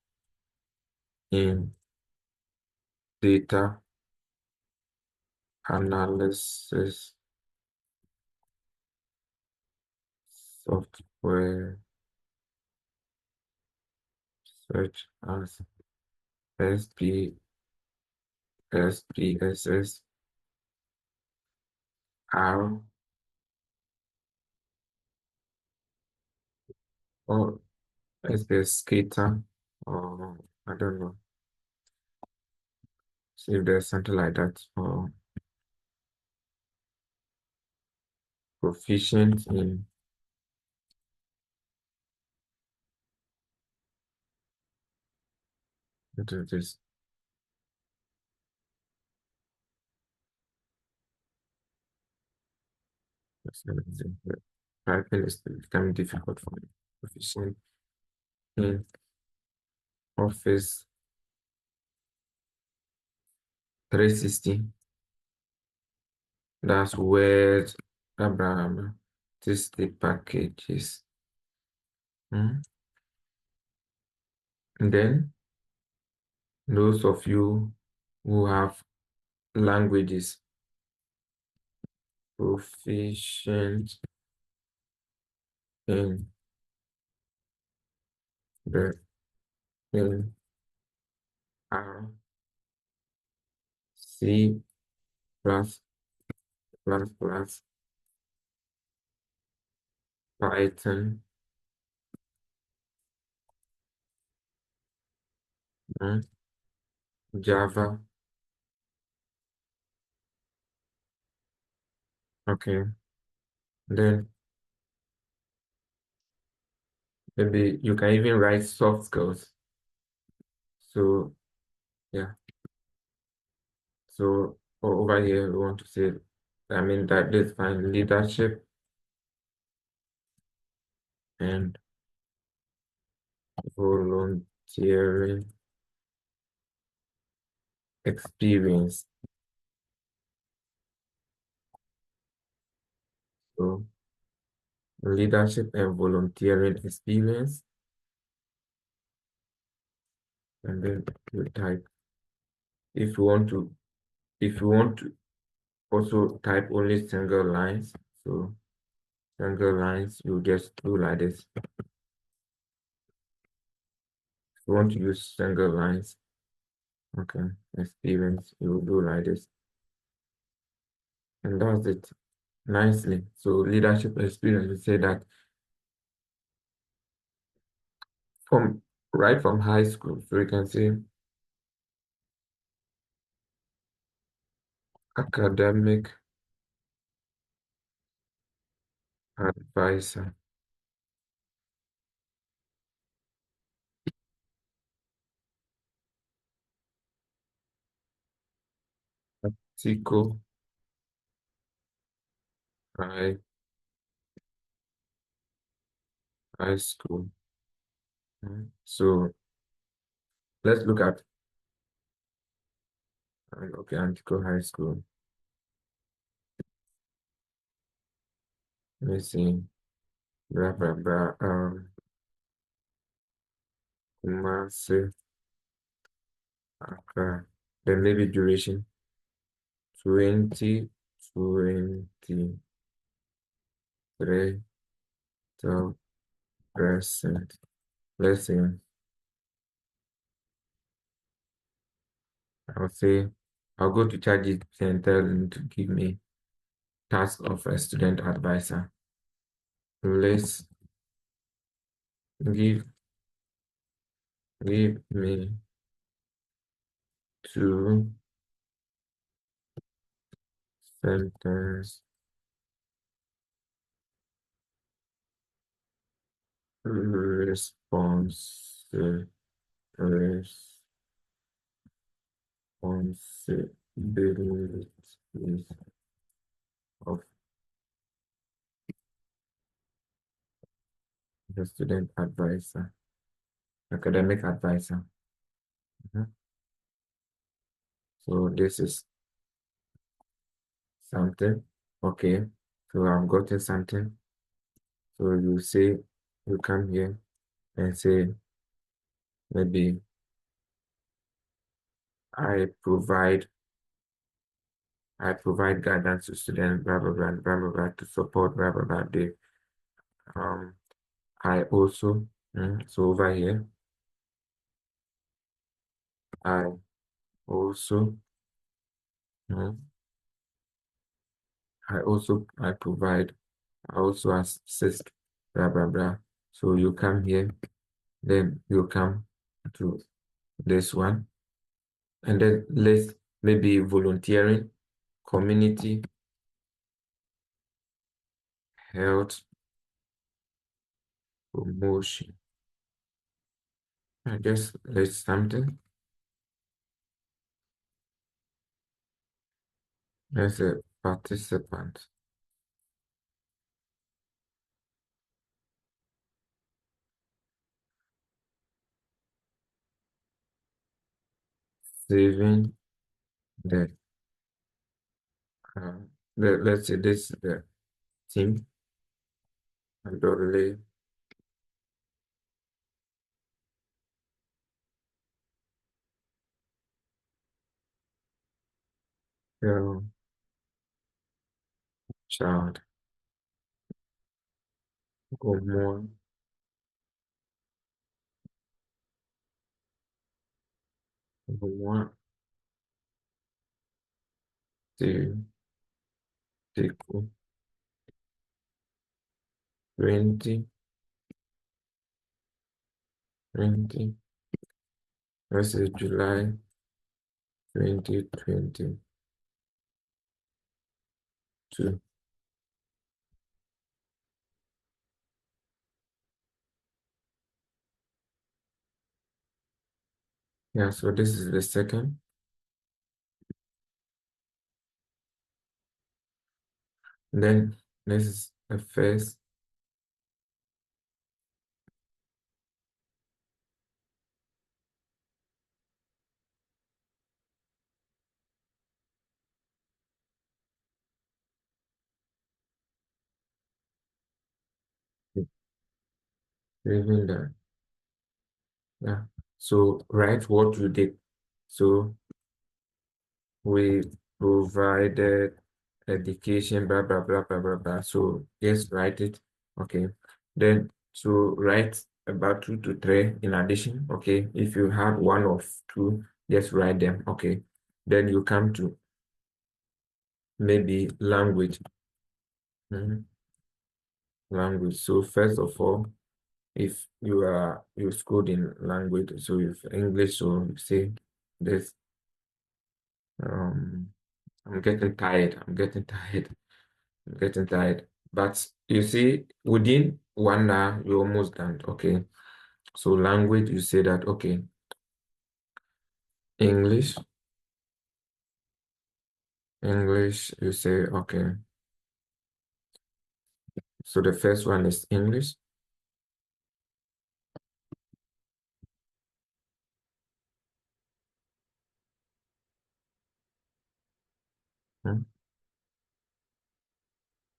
in data analysis software such as SP, SPSS, R, or SPS Skater, or I don't know. See if there's something like that, or proficient in this. That's amazing. But typing is becoming difficult for me. Proficient in Office 360. That's Word, Abraham, this the packages. Hmm? And then those of you who have languages proficient in the in R, C plus plus Python, mm, Java. Okay. Then maybe you can even write soft skills. So yeah. So over here we want to say, I mean that this fine leadership and volunteering experience. So leadership and volunteering experience, and then you type if you want to if you want to also type only single lines. So single lines you just do like this. If you want to use single lines, okay, experience, you do like this. And that's it nicely. So leadership experience, we say that from right from high school. So you can say academic advisor, practical high, high school. So let's look at okay, Antico High School. Let me see. Blah blah blah. Kumasi, Accra. Then maybe duration 2023 till present. Let's see. I'll say I'll go to ChatGPT and tell him to give me task of a student advisor. Let's give me two sentence response responsibilities of the student advisor, academic advisor. Mhm. So this is something. Okay. So I've gotten something. So you say, you come here and say, maybe I provide I provide guidance to students, blah blah blah blah blah, blah to support blah blah blah. Um I also so over here I also mm, I provide, I also assist blah blah blah. So you come here, then you come to this one, and then let's maybe volunteering, community health promotion. I guess let's something. As a participant, saving the uh, let's say this is the team and Girl, child, gourmand, gourmand, two, déco, 20, 20. This is July 2022. Yeah, so this is the second. Then this is the first. Even that. Yeah. So write what you did. So we provided education, blah, blah, blah, blah, blah, blah. So just write it. Okay. Then so write about 2 to 3 in addition. Okay. If you have one of two, just write them. Okay. Then you come to maybe language. Mhm. Language. So first of all, if you schooled in language, so if English, so you say this, um I'm getting tired, I'm getting tired. But you see, within 1 hour, you're almost done. Okay. So language, you say that, okay, English, English, you say, okay. So the first one is English. Hmm.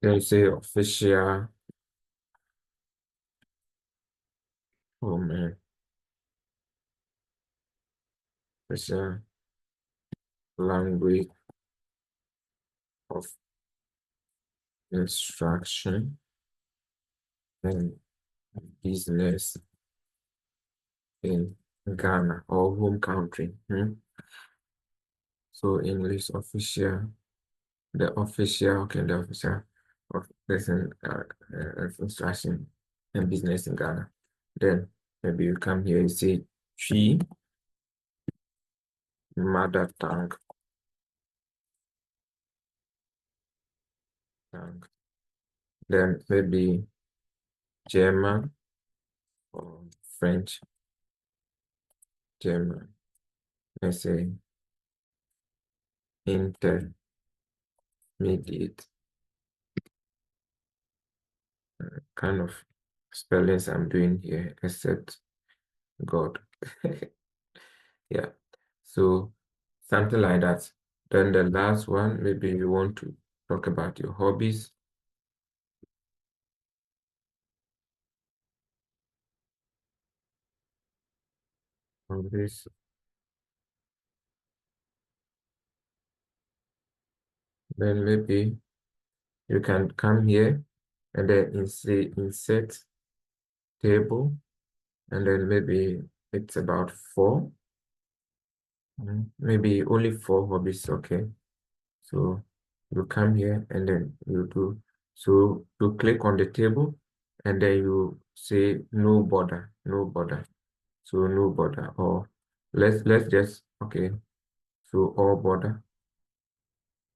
Then you say official, oh man, official language of instruction and business in Ghana or home country. Hmm. So English official, okay, the official of lesson instruction and business in Ghana. Then maybe you come here, you say Chi, mother tongue. Then maybe German or French, German. Let's say intermediate, kind of spellings I'm doing here, except God. Yeah. So something like that. Then the last one, maybe you want to talk about your hobbies. Hobbies. Then maybe you can come here and then insert table, and then maybe it's about four. Maybe only four hobbies, okay. So you come here and then you do, so you click on the table and then you say no border, no border. So no border, or let's just, okay, so all border.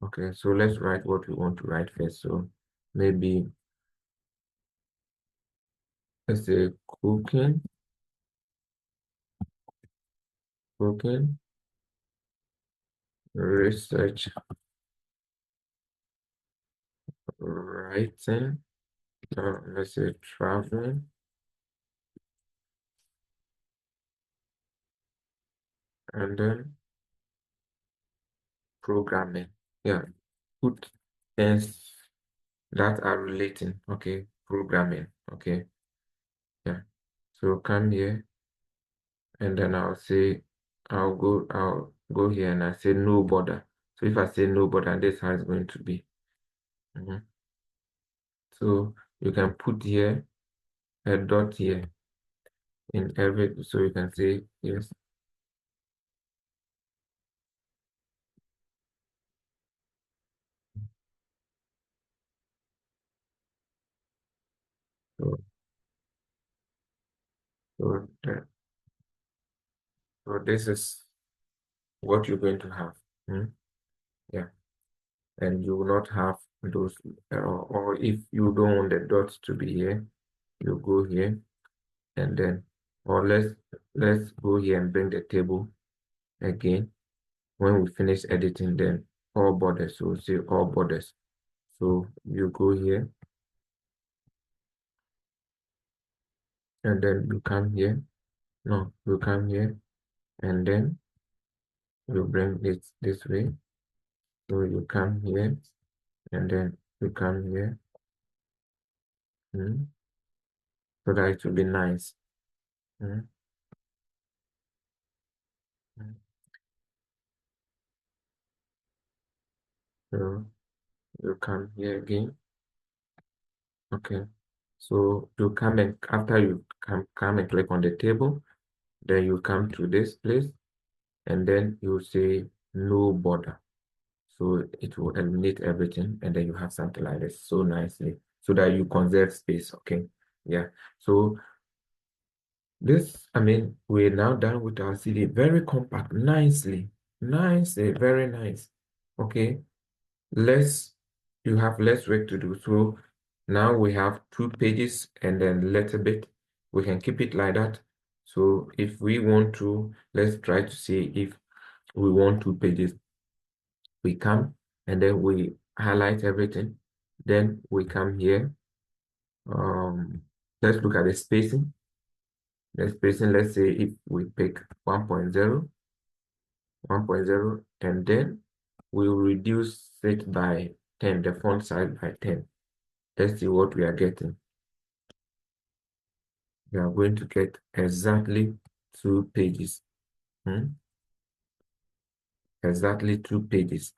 Okay, so let's write what we want to write first. So maybe let's say cooking, research, writing, let's say traveling, and then programming. Yeah, put things that are relating. Okay, programming. Okay, yeah. So come here, and then I'll go here and I say no border. So if I say no border, this is how it's going to be. So you can put here a dot here in every, so you can say yes. So, so, so this is what you're going to have. Yeah, and you will not have those, or if you don't want the dots to be here, you go here and then, or let's go here and bring the table again. When we finish editing, then all borders, so we'll say all borders. So you go here and then you come here. No, you come here and then you bring it this way. So you come here and then you come here. So that it will be nice. Mm, mm. So you come here again. Okay. So you come and after you come and click on the table, then you come to this place and then you say no border. So it will eliminate everything and then you have something like this so nicely so that you conserve space. Okay. Yeah. So this, I mean, we're now done with our CD. Very compact, nicely, very nice. Okay. You have less work to do. So now we have 2 pages and then a little bit. We can keep it like that. So if we want to, let's try to see if we want 2 pages. We come and then we highlight everything. Then we come here. Let's look at the spacing. The spacing, let's say if we pick 1.0, 1.0, and then we will reduce it by 10, the font size by 10. Let's see what we are getting. We are going to get exactly 2 pages. Exactly 2 pages.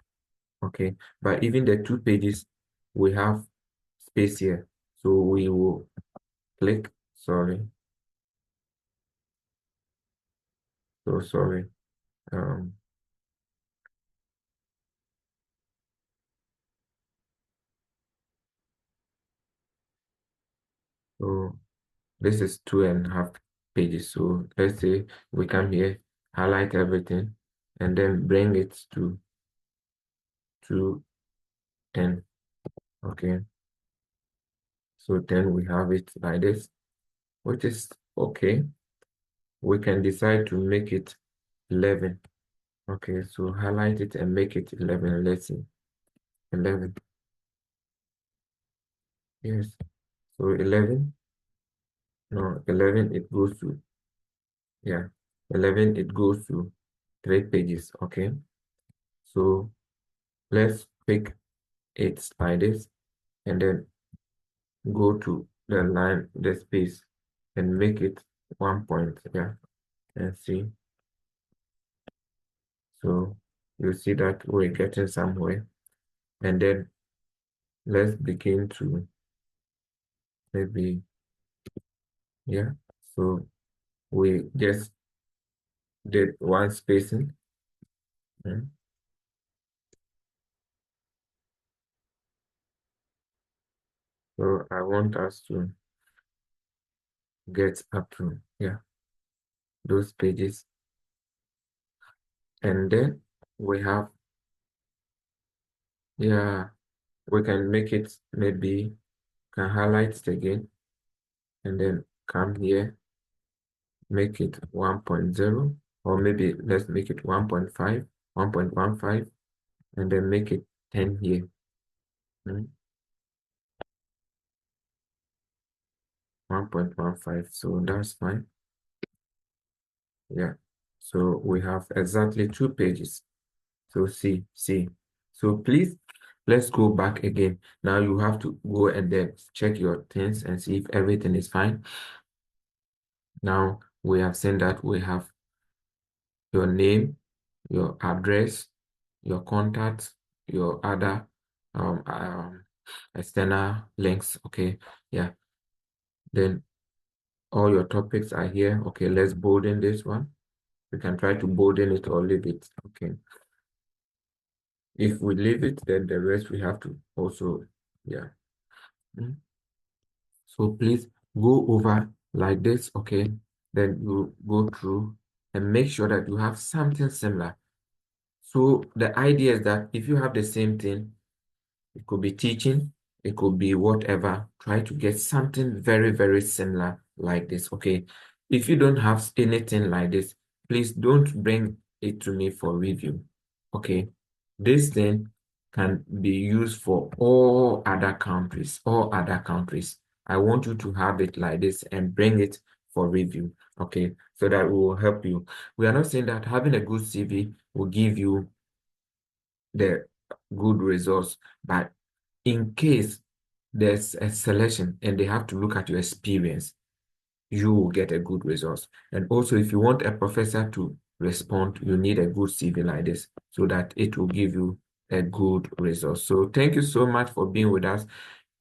Okay, but even the 2 pages, we have space here. So we will click, sorry, so sorry. Um, so this is 2.5 pages. So let's say we come here, highlight everything, and then bring it to 10. Okay, so then we have it like this, which is okay. We can decide to make it 11. Okay, so highlight it and make it 11. Let's see, 11. Yes, so 11. No, 11 it goes to, yeah, 11 it goes to 3 pages. Okay, so let's pick it like this and then go to the line, the space, and make it 1 point. Yeah, and see. So you see that we're getting somewhere. And then let's begin to maybe, yeah. So we just did one spacing. So I want us to get up to, yeah, those pages. And then we have, yeah, we can make it maybe, can highlight it again and then come here, make it 1.0, or maybe let's make it 1.5, 1.15, and then make it 10 here. 1.15, so that's fine. Yeah, so we have exactly 2 pages. So see. So please, let's go back again. Now you have to go and then check your things and see if everything is fine. Now we have seen that we have your name, your address, your contacts, your other external links. Okay, yeah. Then all your topics are here. Okay, let's bolden this one. We can try to bolden it or leave it. Okay. If we leave it, then the rest we have to also, yeah. Mm. So please go over like this, okay? Then you go through and make sure that you have something similar. So the idea is that if you have the same thing, it could be teaching, it could be whatever. Try to get something very, very similar like this, okay? If you don't have anything like this, please don't bring it to me for review, okay? This thing can be used for all other countries, all other countries. I want you to have it like this and bring it for review, okay? So that will help you. We are not saying that having a good CV will give you the good results, but in case there's a selection and they have to look at your experience, you will get a good result. And also, if you want a professor to respond, you need a good CV like this so that it will give you a good result. So thank you so much for being with us.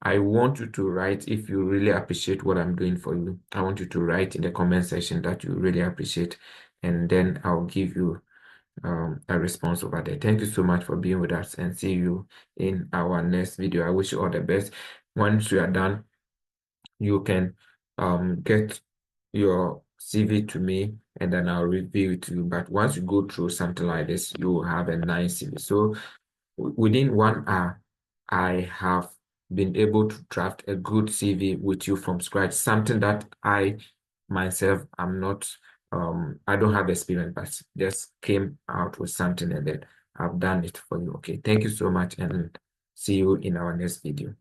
I want you to write if you really appreciate what I'm doing for you. I want you to write in the comment section that you really appreciate, and then I'll give you a response over there. Thank you so much for being with us, and see you in our next video. I wish you all the best. Once you are done, you can get your CV to me and then I'll review it to you. But once you go through something like this, you will have a nice CV. So within 1 hour, I have been able to draft a good CV with you from scratch, something that I myself am not, I don't have experience, but just came out with something and then I've done it for you. Okay, thank you so much and see you in our next video.